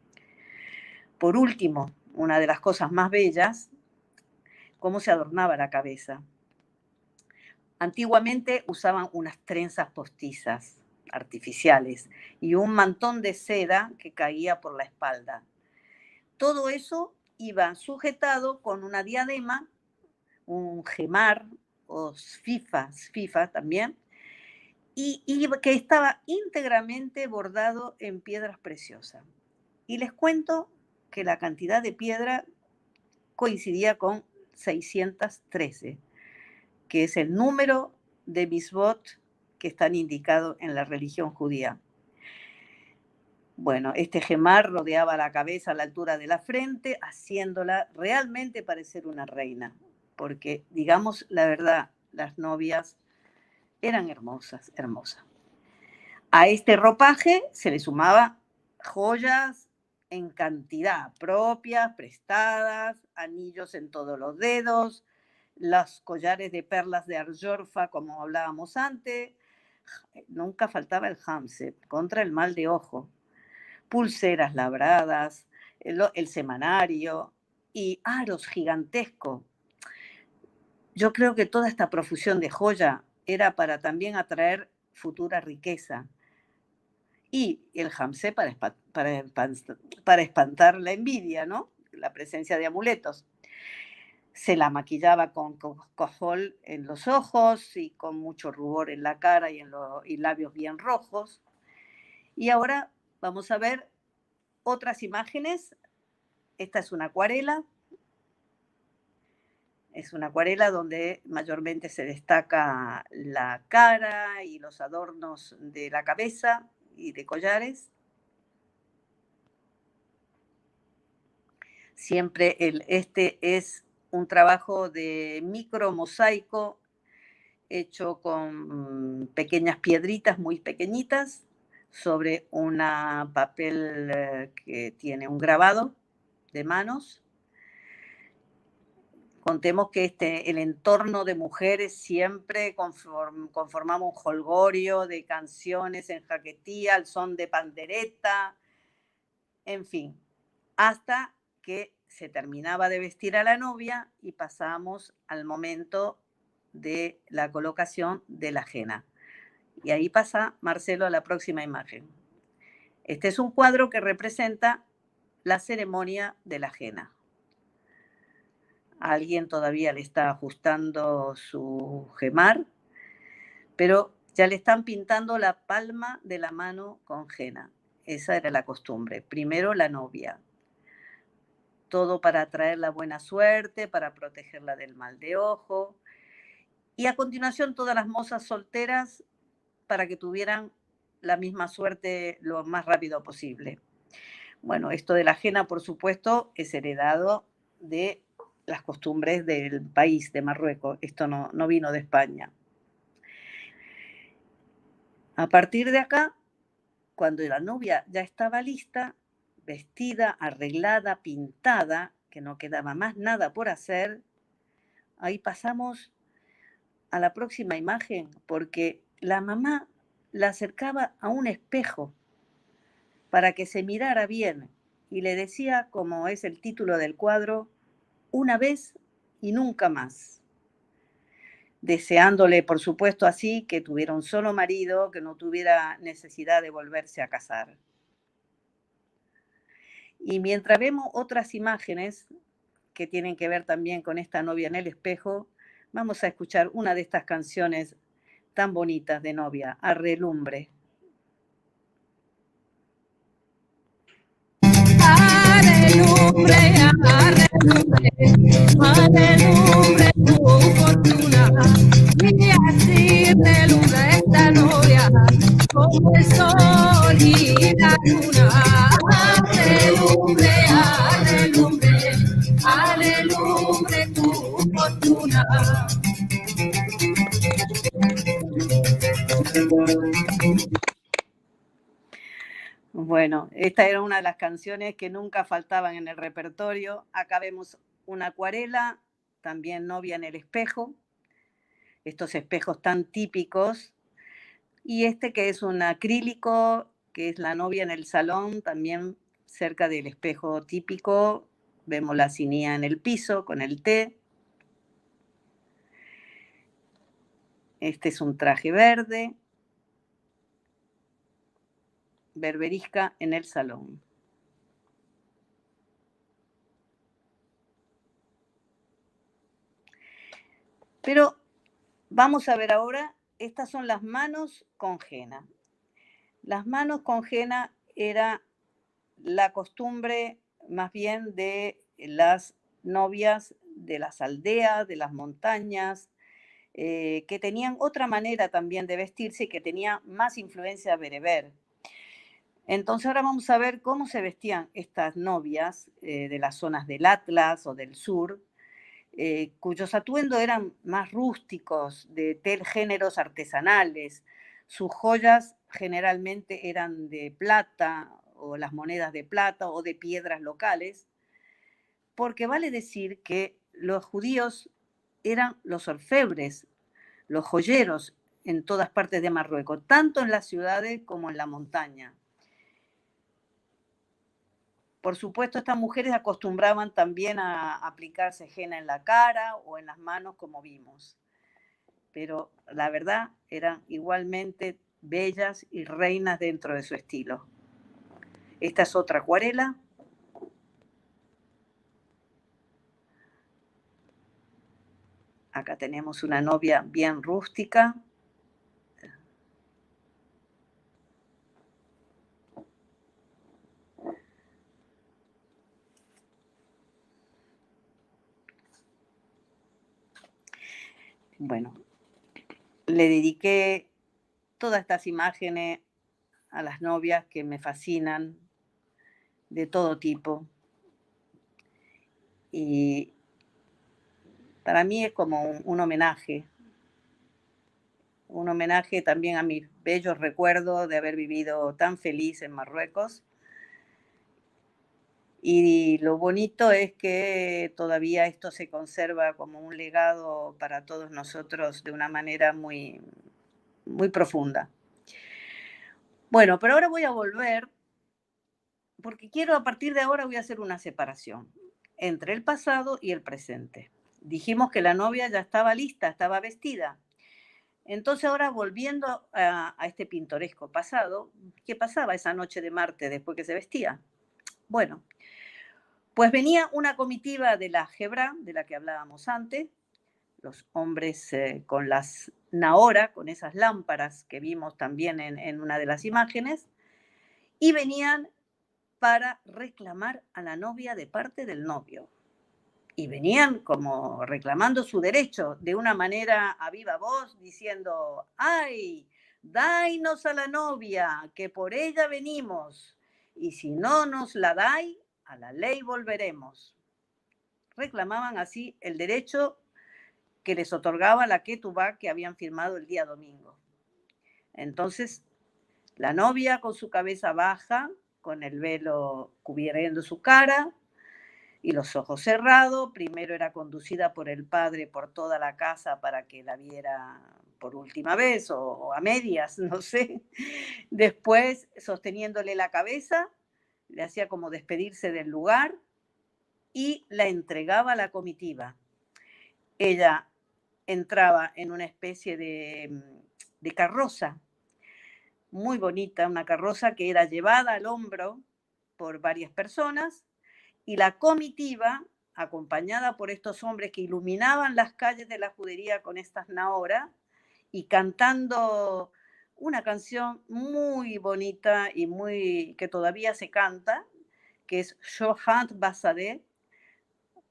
Por último, una de las cosas más bellas, cómo se adornaba la cabeza. Antiguamente usaban unas trenzas postizas artificiales y un mantón de seda que caía por la espalda. Todo eso iba sujetado con una diadema, un gemar o sfifa también, y que estaba íntegramente bordado en piedras preciosas. Y les cuento que la cantidad de piedra coincidía con 613, que es el número de Mitzvot que están indicados en la religión judía. Bueno, este gemar rodeaba la cabeza a la altura de la frente, haciéndola realmente parecer una reina, porque, digamos la verdad, las novias eran hermosas, hermosas. A este ropaje se le sumaba joyas en cantidad, propias, prestadas, anillos en todos los dedos, los collares de perlas de Arjorfa, como hablábamos antes. Nunca faltaba el hamse, contra el mal de ojo. Pulseras labradas, el semanario y aros gigantescos. Yo creo que toda esta profusión de joya era para también atraer futura riqueza. Y el hamse para espantar la envidia, ¿no? La presencia de amuletos. Se la maquillaba con cojol en los ojos y con mucho rubor en la cara y labios bien rojos. Y ahora vamos a ver otras imágenes. Esta es una acuarela. Es una acuarela donde mayormente se destaca la cara y los adornos de la cabeza y de collares. Siempre este es un trabajo de micromosaico hecho con pequeñas piedritas muy pequeñitas sobre un papel que tiene un grabado de manos. Contemos que el entorno de mujeres siempre conformaba un jolgorio de canciones en jaquetía, al son de pandereta, en fin, hasta que se terminaba de vestir a la novia y pasamos al momento de la colocación de la ajena. Y ahí pasa Marcelo a la próxima imagen. Este es un cuadro que representa la ceremonia de la ajena. Alguien todavía le está ajustando su gemar, pero ya le están pintando la palma de la mano con henna. Esa era la costumbre. Primero la novia. Todo para atraer la buena suerte, para protegerla del mal de ojo. Y a continuación todas las mozas solteras para que tuvieran la misma suerte lo más rápido posible. Bueno, esto de la henna, por supuesto, es heredado de las costumbres del país, de Marruecos. Esto no vino de España. A partir de acá, cuando la novia ya estaba lista, vestida, arreglada, pintada, que no quedaba más nada por hacer, ahí pasamos a la próxima imagen, porque la mamá la acercaba a un espejo para que se mirara bien y le decía, como es el título del cuadro, una vez y nunca más, deseándole, por supuesto, así que tuviera un solo marido, que no tuviera necesidad de volverse a casar. Y mientras vemos otras imágenes que tienen que ver también con esta novia en el espejo, vamos a escuchar una de estas canciones tan bonitas de novia, Arrelumbre. Arrelumbre, arrelumbre, arrelumbre tu fortuna, y así relumbra esta novia como el sol y la luna. Arrelumbre, arrelumbre, arrelumbre tu fortuna. Bueno, esta era una de las canciones que nunca faltaban en el repertorio. Acá vemos una acuarela, también novia en el espejo, estos espejos tan típicos. Y este que es un acrílico, que es la novia en el salón, también cerca del espejo típico. Vemos la sinía en el piso con el té. Este es un traje verde. Berberisca en el salón. Pero vamos a ver ahora, estas son las manos con henna. Las manos con henna era la costumbre más bien de las novias de las aldeas, de las montañas, que tenían otra manera también de vestirse y que tenía más influencia bereber. Entonces ahora vamos a ver cómo se vestían estas novias de las zonas del Atlas o del sur, cuyos atuendos eran más rústicos, de géneros artesanales. Sus joyas generalmente eran de plata, o las monedas de plata, o de piedras locales, porque vale decir que los judíos eran los orfebres, los joyeros en todas partes de Marruecos, tanto en las ciudades como en la montaña. Por supuesto, estas mujeres acostumbraban también a aplicarse henna en la cara o en las manos, como vimos. Pero la verdad, eran igualmente bellas y reinas dentro de su estilo. Esta es otra acuarela. Acá tenemos una novia bien rústica. Bueno, le dediqué todas estas imágenes a las novias que me fascinan, de todo tipo. Y para mí es como un homenaje también a mis bellos recuerdos de haber vivido tan feliz en Marruecos. Y lo bonito es que todavía esto se conserva como un legado para todos nosotros de una manera muy, muy profunda. Bueno, pero ahora voy a volver, porque a partir de ahora voy a hacer una separación entre el pasado y el presente. Dijimos que la novia ya estaba lista, estaba vestida. Entonces ahora volviendo a este pintoresco pasado, ¿qué pasaba esa noche de Marte después que se vestía? Bueno, pues venía una comitiva de la Jebra, de la que hablábamos antes, los hombres con las Nahora, con esas lámparas que vimos también en una de las imágenes, y venían para reclamar a la novia de parte del novio. Y venían como reclamando su derecho de una manera a viva voz, diciendo, ¡ay, dainos a la novia, que por ella venimos! Y si no nos la dais, a la ley volveremos. Reclamaban así el derecho que les otorgaba la ketubá que habían firmado el día domingo. Entonces, la novia con su cabeza baja, con el velo cubriendo su cara y los ojos cerrados, primero era conducida por el padre por toda la casa para que la viera por última vez o a medias, no sé. Después, sosteniéndole la cabeza, le hacía como despedirse del lugar y la entregaba a la comitiva. Ella entraba en una especie de carroza muy bonita, una carroza que era llevada al hombro por varias personas, y la comitiva, acompañada por estos hombres que iluminaban las calles de la judería con estas Nahora y cantando una canción muy bonita y que todavía se canta, que es Shohat Basadeh,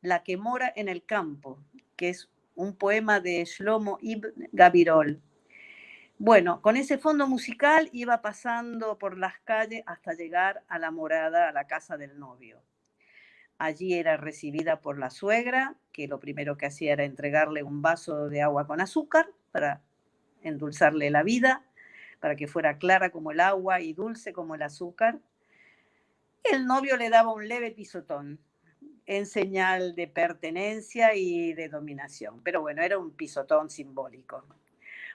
la que mora en el campo, que es un poema de Shlomo Ibn Gabirol. Bueno, con ese fondo musical iba pasando por las calles hasta llegar a la morada, a la casa del novio. Allí era recibida por la suegra, que lo primero que hacía era entregarle un vaso de agua con azúcar para endulzarle la vida, para que fuera clara como el agua y dulce como el azúcar. El novio le daba un leve pisotón en señal de pertenencia y de dominación. Pero bueno, era un pisotón simbólico,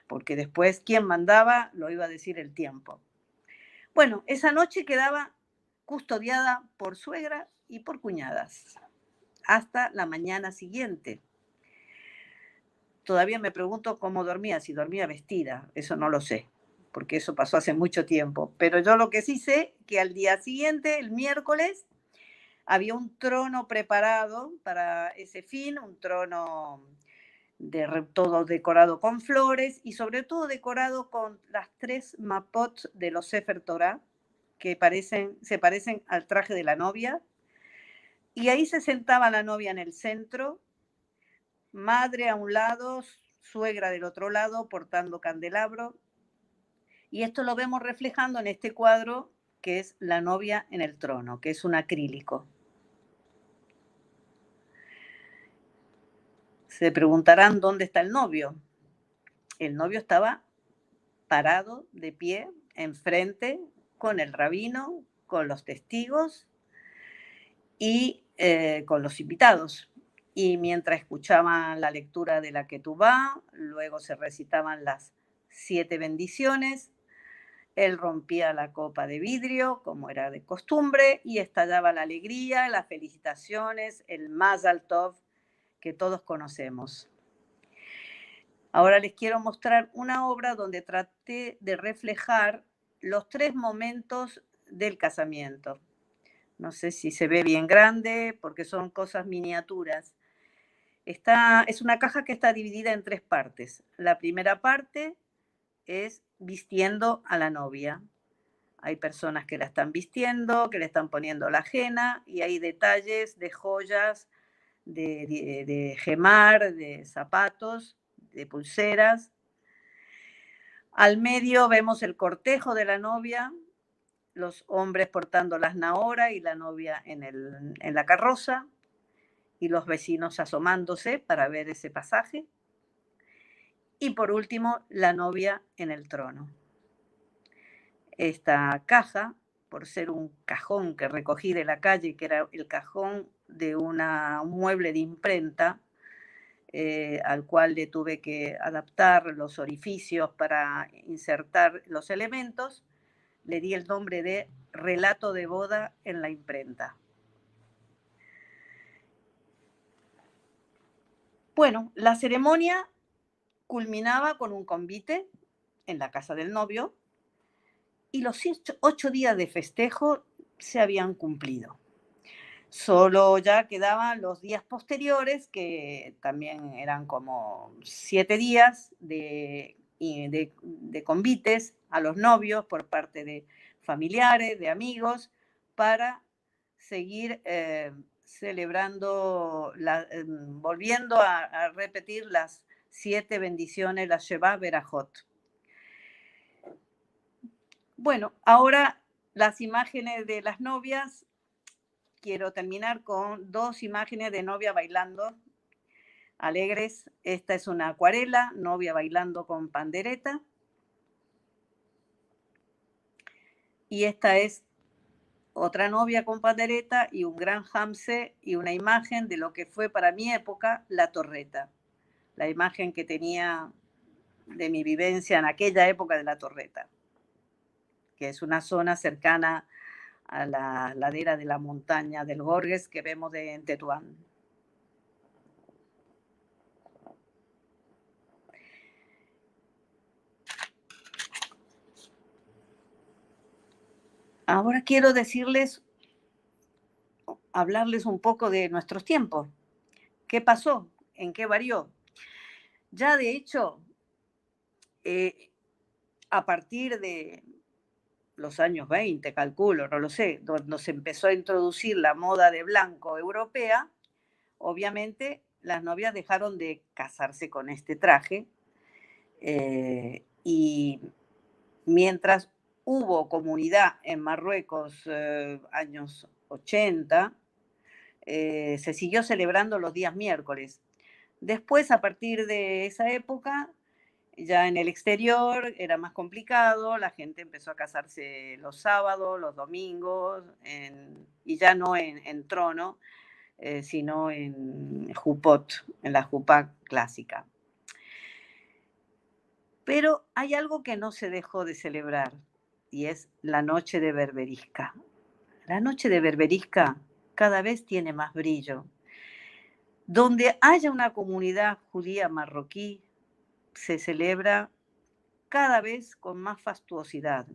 porque después quien mandaba lo iba a decir el tiempo. Bueno, esa noche quedaba custodiada por suegra y por cuñadas hasta la mañana siguiente. Todavía me pregunto cómo dormía, si dormía vestida, eso no lo sé, porque eso pasó hace mucho tiempo. Pero yo lo que sí sé, que al día siguiente, el miércoles, había un trono preparado para ese fin, un trono todo decorado con flores y sobre todo decorado con las 3 mapot de los Sefer Torah, que se parecen al traje de la novia. Y ahí se sentaba la novia en el centro madre a un lado, suegra del otro lado, portando candelabro. Y esto lo vemos reflejando en este cuadro que es La novia en el trono, que es un acrílico. Se preguntarán dónde está el novio. El novio estaba parado, de pie, enfrente, con el rabino, con los testigos y con los invitados. Y mientras escuchaban la lectura de la Ketubá, luego se recitaban las 7 bendiciones, él rompía la copa de vidrio, como era de costumbre, y estallaba la alegría, las felicitaciones, el Mazal Tov que todos conocemos. Ahora les quiero mostrar una obra donde traté de reflejar los 3 momentos del casamiento. No sé si se ve bien grande, porque son cosas miniaturas. Es una caja que está dividida en 3 partes. La primera parte es vistiendo a la novia. Hay personas que la están vistiendo, que le están poniendo la ajena, y hay detalles de joyas, de gemar, de zapatos, de pulseras. Al medio vemos el cortejo de la novia, los hombres portando las naora y la novia en la carroza, y los vecinos asomándose para ver ese pasaje. Y por último, la novia en el trono. Esta caja, por ser un cajón que recogí de la calle, que era el cajón de un mueble de imprenta, al cual le tuve que adaptar los orificios para insertar los elementos, le di el nombre de Relato de boda en la imprenta. Bueno, la ceremonia culminaba con un convite en la casa del novio y los 8 días de festejo se habían cumplido. Solo ya quedaban los días posteriores, que también eran como 7 días de convites a los novios por parte de familiares, de amigos, para seguir celebrando, volviendo a repetir las 7 bendiciones, las Sheva Berajot. Bueno, ahora las imágenes de las novias. Quiero terminar con 2 imágenes de novia bailando, alegres. Esta es una acuarela, novia bailando con pandereta. Y esta es otra novia con pandereta y un gran hamse y una imagen de lo que fue para mi época la torreta. La imagen que tenía de mi vivencia en aquella época de la torreta, que es una zona cercana a la ladera de la montaña del Gorges que vemos en Tetuán. Ahora quiero hablarles un poco de nuestros tiempos. ¿Qué pasó? ¿En qué varió? Ya de hecho, a partir de los años 20, calculo, no lo sé, donde se empezó a introducir la moda de blanco europea, obviamente las novias dejaron de casarse con este traje, y mientras hubo comunidad en Marruecos, años 80, se siguió celebrando los días miércoles. Después, a partir de esa época, ya en el exterior era más complicado, la gente empezó a casarse los sábados, los domingos, y ya no en trono, sino en jupot, en la jupá clásica. Pero hay algo que no se dejó de celebrar, y es la noche de Berberisca. La noche de Berberisca cada vez tiene más brillo. Donde haya una comunidad judía marroquí, se celebra cada vez con más fastuosidad.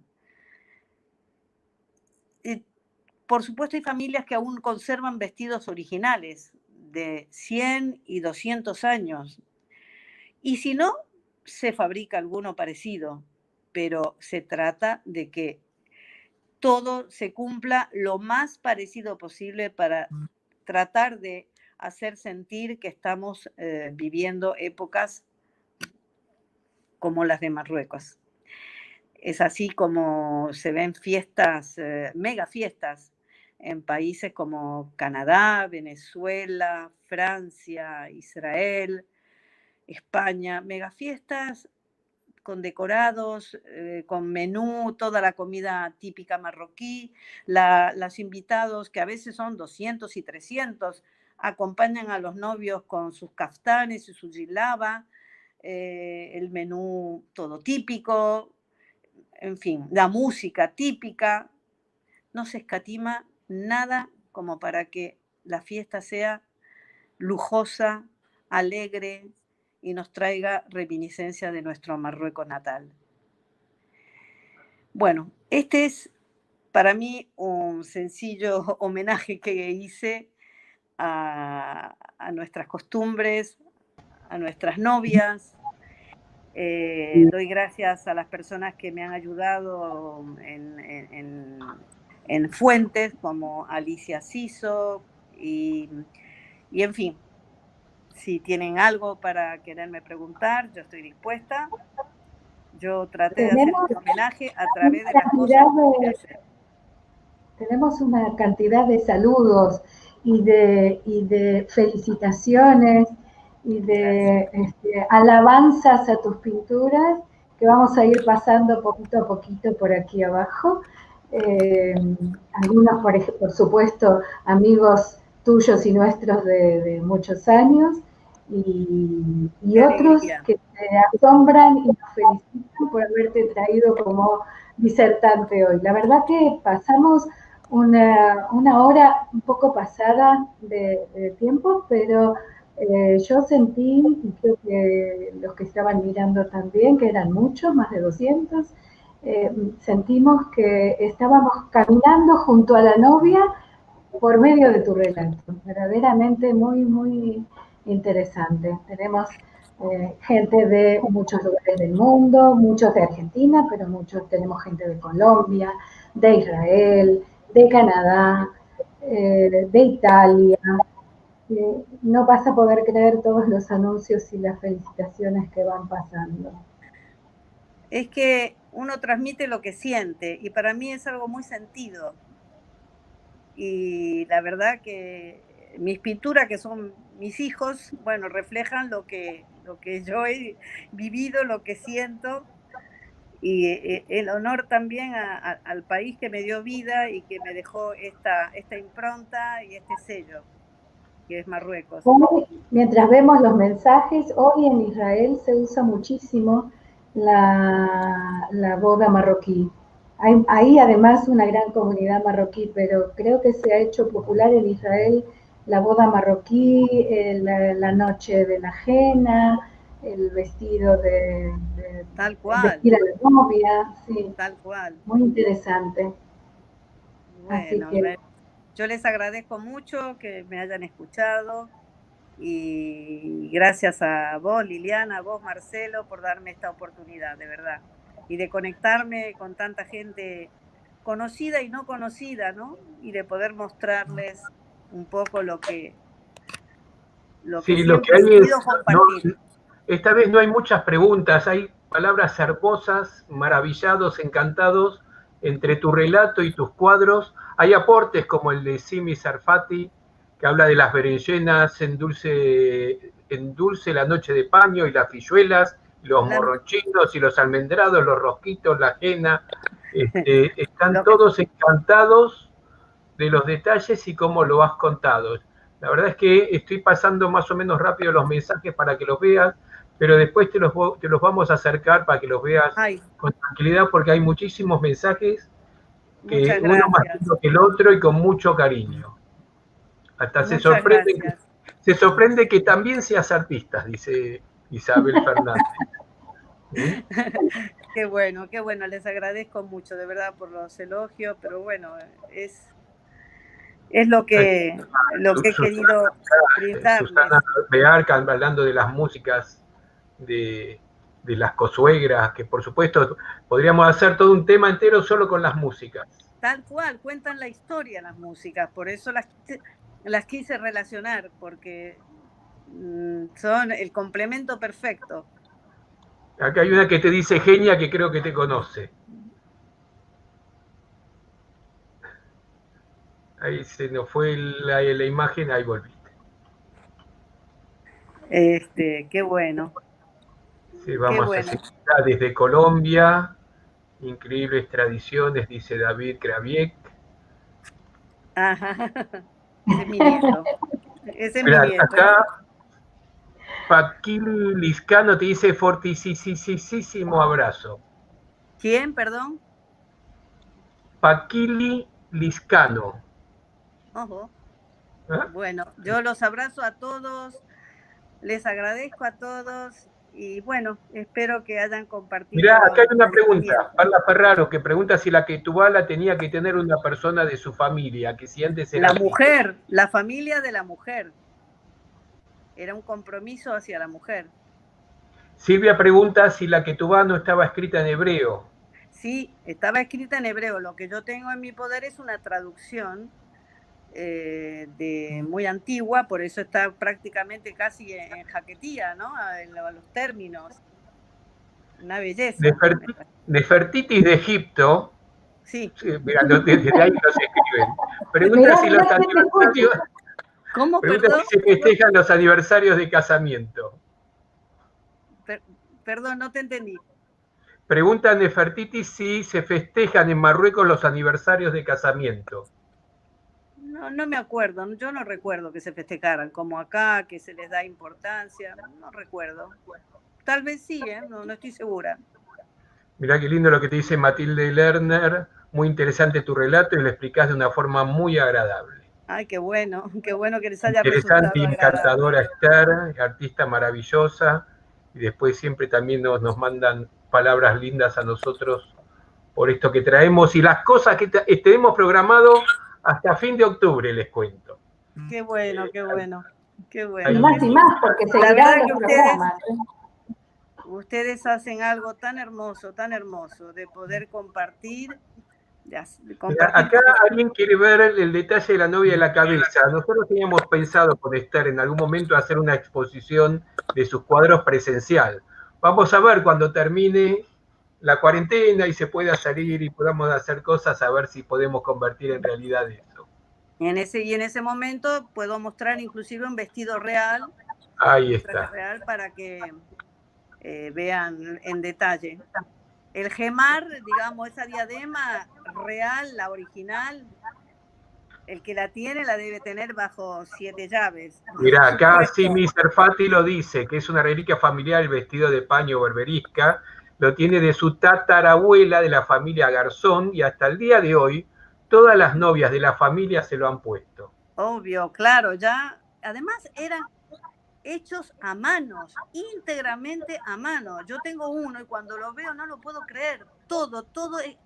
Por supuesto, hay familias que aún conservan vestidos originales de 100 y 200 años. Y si no, se fabrica alguno parecido, pero se trata de que todo se cumpla lo más parecido posible para tratar de hacer sentir que estamos viviendo épocas como las de Marruecos. Es así como se ven fiestas, mega fiestas, en países como Canadá, Venezuela, Francia, Israel, España, mega fiestas con decorados, con menú, toda la comida típica marroquí, los invitados, que a veces son 200 y 300, acompañan a los novios con sus kaftanes y su jilaba, el menú todo típico, en fin, la música típica. No se escatima nada como para que la fiesta sea lujosa, alegre y nos traiga reminiscencia de nuestro Marruecos natal. Bueno, este es para mí un sencillo homenaje que hice a nuestras costumbres, a nuestras novias. Doy gracias a las personas que me han ayudado en fuentes como Alicia Siso y en fin, si tienen algo para quererme preguntar, yo estoy dispuesta. Yo traté de hacer un homenaje a través de las cosas que hacer. Tenemos una cantidad de saludos y de felicitaciones y de alabanzas a tus pinturas que vamos a ir pasando poquito a poquito por aquí abajo. Algunos, por supuesto, amigos tuyos y nuestros de muchos años, y otros que te asombran y nos felicitan por haberte traído como disertante hoy. La verdad que pasamos una hora un poco pasada de tiempo, pero yo sentí, y creo que los que estaban mirando también, que eran muchos, más de 200, sentimos que estábamos caminando junto a la novia por medio de tu relato. Verdaderamente muy, muy interesante. Tenemos gente de muchos lugares del mundo, muchos de Argentina, pero tenemos gente de Colombia, de Israel, de Canadá, de Italia. No vas a poder creer todos los anuncios y las felicitaciones que van pasando. Es que uno transmite lo que siente, y para mí es algo muy sentido. Y la verdad que mis pinturas, que son mis hijos, bueno, reflejan lo que yo he vivido, lo que siento, y el honor también al país que me dio vida y que me dejó esta impronta y este sello, que es Marruecos. Hoy, mientras vemos los mensajes, hoy en Israel se usa muchísimo la boda marroquí. Hay además una gran comunidad marroquí, pero creo que se ha hecho popular en Israel la boda marroquí, la noche de la henna, el vestido tal cual. Vestir a la novia, sí. Tal cual. Muy interesante. Bueno, yo les agradezco mucho que me hayan escuchado, y gracias a vos, Liliana, a vos, Marcelo, por darme esta oportunidad, de verdad, y de conectarme con tanta gente conocida y no conocida, ¿no? Y de poder mostrarles un poco lo que sí, lo que hay es, compartir. Esta vez no hay muchas preguntas, hay palabras hermosas, maravillados, encantados entre tu relato y tus cuadros. Hay aportes como el de Simi Sarfati, que habla de las berenjenas en dulce la noche de paño y las filluelas, los morronchinos y los almendrados, los rosquitos, la henna. Están todos encantados de los detalles y cómo lo has contado. La verdad es que estoy pasando más o menos rápido los mensajes para que los veas, pero después te los vamos a acercar para que los veas con tranquilidad, porque hay muchísimos mensajes, que uno más lindo que el otro y con mucho cariño. Hasta se sorprende que también seas artista, dice Isabel Fernández. Qué bueno, les agradezco mucho, de verdad, por los elogios, pero bueno, es lo que he querido brindarles. Susana Bearca, hablando de las músicas de las cosuegras, que por supuesto podríamos hacer todo un tema entero solo con las músicas. Tal cual, cuentan la historia las músicas, por eso las quise relacionar porque son el complemento perfecto. Acá hay una que te dice Genia, que creo que te conoce. Ahí se nos fue la imagen, ahí volviste. Qué bueno. Sí, vamos Qué bueno. a seguir desde Colombia. Increíbles tradiciones, dice David Kraviek. Ajá. Ese es mi nieto. Ese es Mirá, mi nieto. Acá Paquili Liscano te dice fortisísimo abrazo. ¿Quién, perdón? Paquili Liscano. Ojo. ¿Eh? Bueno, yo los abrazo a todos, les agradezco a todos y bueno, espero que hayan compartido. Mirá, acá hay una pregunta, Parla Ferraro, que pregunta si la Ketubala tenía que tener una persona de su familia, que si antes era la así. mujer, la familia de la mujer. Era un compromiso hacia la mujer. Silvia pregunta si la Ketubá no estaba escrita en hebreo. Sí, estaba escrita en hebreo. Lo que yo tengo en mi poder es una traducción muy antigua, por eso está prácticamente casi en jaquetía, ¿no? En los términos. Una belleza. Nefertitis de Egipto. Sí. Mira, desde ahí nos escriben. Pregunta si los aniversarios. ¿Cómo, pregunta perdón? si se festejan los aniversarios de casamiento. Perdón, no te entendí. Pregunta Nefertitis si se festejan en Marruecos los aniversarios de casamiento. No me acuerdo, yo no recuerdo que se festejaran como acá, que se les da importancia, no recuerdo. Tal vez sí, no estoy segura. Mirá qué lindo lo que te dice Matilde Lerner, muy interesante tu relato y lo explicás de una forma muy agradable. Ay, qué bueno que les haya interesante, resultado encantadora agradable. Esther, artista maravillosa, y después siempre también nos mandan palabras lindas a nosotros por esto que traemos y las cosas que tenemos programado hasta fin de octubre, les cuento. Qué bueno, qué bueno, qué bueno. Y más, porque seguirán los programas. Ustedes hacen algo tan hermoso de poder compartir. Acá alguien quiere ver el detalle de la novia de la cabeza. Nosotros teníamos pensado con Esther en algún momento hacer una exposición de sus cuadros presencial. Vamos a ver cuando termine la cuarentena y se pueda salir y podamos hacer cosas, a ver si podemos convertir en realidad eso. Y en ese momento puedo mostrar inclusive un vestido real. Ahí está. Real para que vean en detalle. El gemar, digamos, esa diadema real, la original, el que la tiene la debe tener bajo 7 llaves. Mirá, acá sí, Mr. Fati lo dice, que es una reliquia familiar el vestido de paño berberisca, lo tiene de su tatarabuela de la familia Garzón y hasta el día de hoy todas las novias de la familia se lo han puesto. Obvio, claro, ya, además eran hechos a manos, íntegramente a mano. Yo tengo uno y cuando lo veo no lo puedo creer. Todo es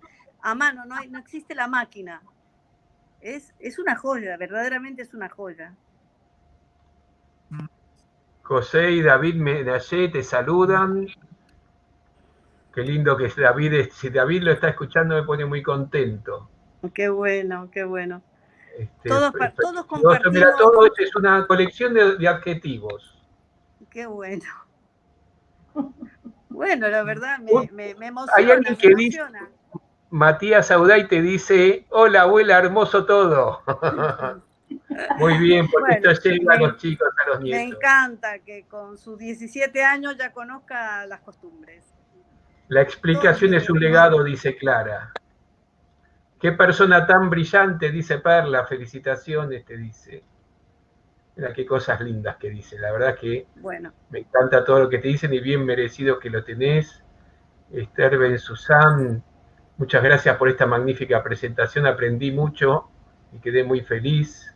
a mano, no existe la máquina. Es una joya, verdaderamente es una joya. José y David Menayé te saludan. Qué lindo que es David. Si David lo está escuchando me pone muy contento. Qué bueno, qué bueno. Todos compartimos. Mira, todo esto es una colección de adjetivos. Qué bueno. Bueno, la verdad me emociona. Hay alguien que dice, Matías Auday te dice, hola abuela, hermoso todo. Muy bien, porque esto llega a los chicos, a los nietos. Me encanta que con sus 17 años ya conozca las costumbres. La explicación es un legado, dice Clara. Qué persona tan brillante, dice Perla, felicitaciones, te dice. Mira qué cosas lindas que dice, la verdad que me encanta todo lo que te dicen y bien merecido que lo tenés. Esther Ben Susan, muchas gracias por esta magnífica presentación, aprendí mucho y quedé muy feliz.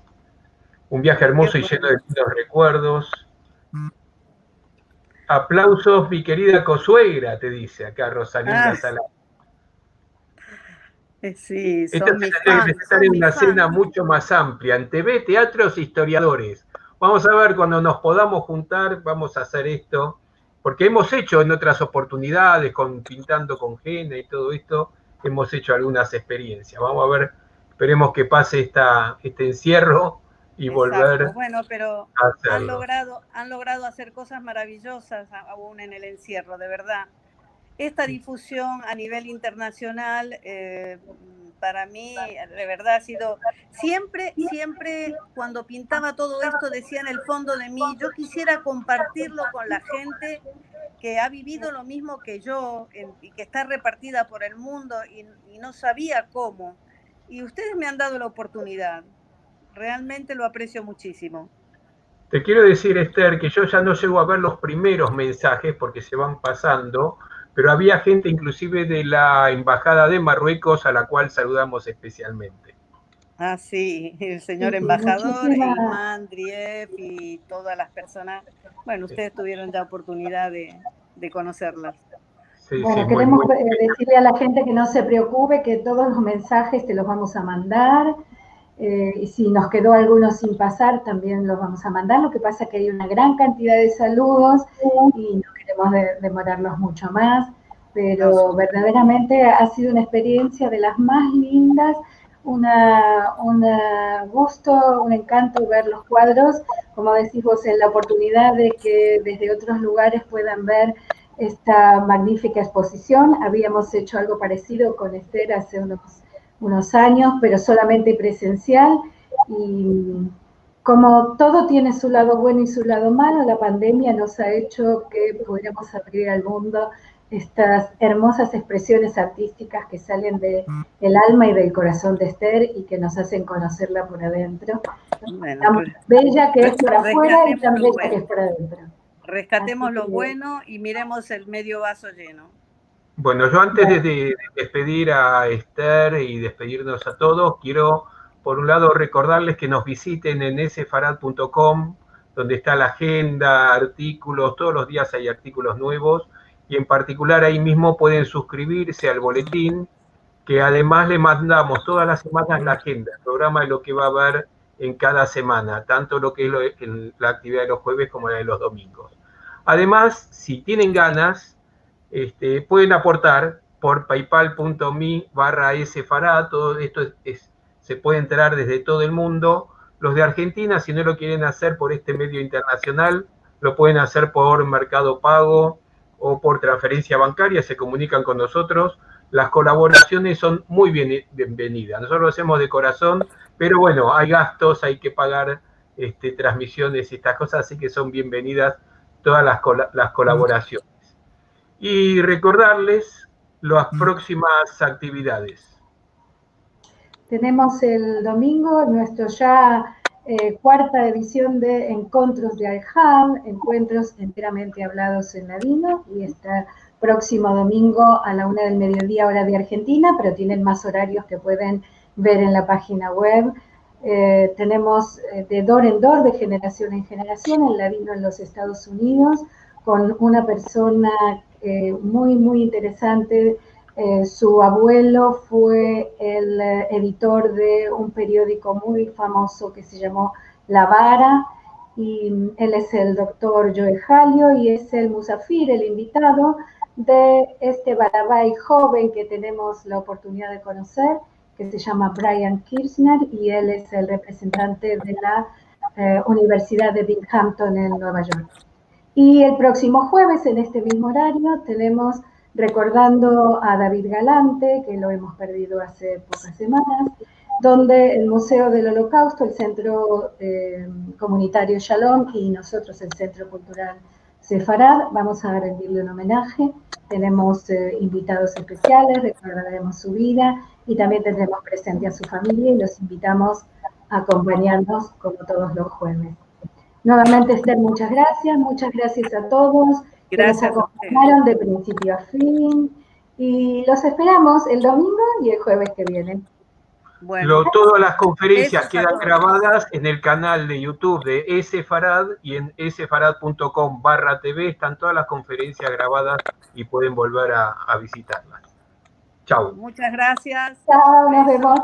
Un viaje hermoso y lleno de lindos recuerdos. Aplausos, mi querida cosuegra, te dice acá Rosalinda Sala. Sí, esta se tendría que estar en una cena mucho más amplia, en TV, teatros, historiadores. Vamos a ver, cuando nos podamos juntar, vamos a hacer esto, porque hemos hecho en otras oportunidades, pintando con Gena y todo esto, hemos hecho algunas experiencias. Vamos a ver, esperemos que pase este encierro y volver Bueno, pero a hacerlo. han logrado hacer cosas maravillosas aún en el encierro, de verdad. Esta difusión a nivel internacional, para mí, de verdad ha sido, siempre cuando pintaba todo esto decía en el fondo de mí, yo quisiera compartirlo con la gente que ha vivido lo mismo que yo y que está repartida por el mundo y no sabía cómo. Y ustedes me han dado la oportunidad. Realmente lo aprecio muchísimo. Te quiero decir, Esther, que yo ya no llego a ver los primeros mensajes porque se van pasando, pero había gente inclusive de la Embajada de Marruecos a la cual saludamos especialmente. Ah, sí, el señor embajador, Eiman, Drief y todas las personas. Bueno, ustedes tuvieron ya oportunidad de conocerlas. Sí, bueno, sí, queremos decirle a la gente que no se preocupe, que todos los mensajes te los vamos a mandar. Y si nos quedó alguno sin pasar, también los vamos a mandar. Lo que pasa es que hay una gran cantidad de saludos y no queremos demorarnos mucho más, pero verdaderamente ha sido una experiencia de las más lindas, un gusto, un encanto ver los cuadros, como decís vos, en la oportunidad de que desde otros lugares puedan ver esta magnífica exposición. Habíamos hecho algo parecido con Esther hace unos años, pero solamente presencial, y como todo tiene su lado bueno y su lado malo, la pandemia nos ha hecho que pudiéramos abrir al mundo estas hermosas expresiones artísticas que salen del alma y del corazón de Esther y que nos hacen conocerla por adentro. Bueno, tan bella que es por afuera y tan bella que es por adentro. Rescatemos lo bueno y miremos el medio vaso lleno. Bueno, yo antes de despedir a Esther y despedirnos a todos, quiero, por un lado, recordarles que nos visiten en sfarad.com, donde está la agenda, artículos, todos los días hay artículos nuevos, y en particular ahí mismo pueden suscribirse al boletín, que además le mandamos todas las semanas la agenda, el programa de lo que va a haber en cada semana, tanto lo que es la actividad de los jueves como la de los domingos. Además, si tienen ganas, pueden aportar por paypal.me/sfarad. Todo esto se puede enterar desde todo el mundo. Los de Argentina, si no lo quieren hacer por este medio internacional, lo pueden hacer por Mercado Pago o por transferencia bancaria, se comunican con nosotros. Las colaboraciones son muy bienvenidas. Nosotros lo hacemos de corazón, pero bueno, hay gastos, hay que pagar transmisiones y estas cosas, así que son bienvenidas todas las colaboraciones. Y recordarles las próximas actividades. Tenemos el domingo nuestro ya cuarta edición de Encontros de Al-Hab, encuentros enteramente hablados en ladino, y está próximo domingo a la 1 del mediodía, hora de Argentina, pero tienen más horarios que pueden ver en la página web. Tenemos de door en door, de generación en generación, el ladino en los Estados Unidos, con una persona muy, muy interesante. Su abuelo fue el editor de un periódico muy famoso que se llamó La Vara, y él es el doctor Joe Jalio y es el musafir, el invitado de este barabay joven que tenemos la oportunidad de conocer, que se llama Brian Kirchner, y él es el representante de la Universidad de Binghamton en Nueva York. Y el próximo jueves, en este mismo horario, tenemos Recordando a David Galante, que lo hemos perdido hace pocas semanas, donde el Museo del Holocausto, el Centro Comunitario Shalom y nosotros, el Centro Cultural Sefarad, vamos a rendirle un homenaje. Tenemos invitados especiales, recordaremos su vida y también tendremos presente a su familia y los invitamos a acompañarnos como todos los jueves. Nuevamente, Esther, muchas gracias a todos que nos acompañaron de principio a fin, y los esperamos el domingo y el jueves que viene. Bueno, todas las conferencias quedan grabadas en el canal de YouTube de sfarad, y en sfarad.com/tv están todas las conferencias grabadas y pueden volver a visitarlas. Chau. Muchas gracias. Chao, nos vemos.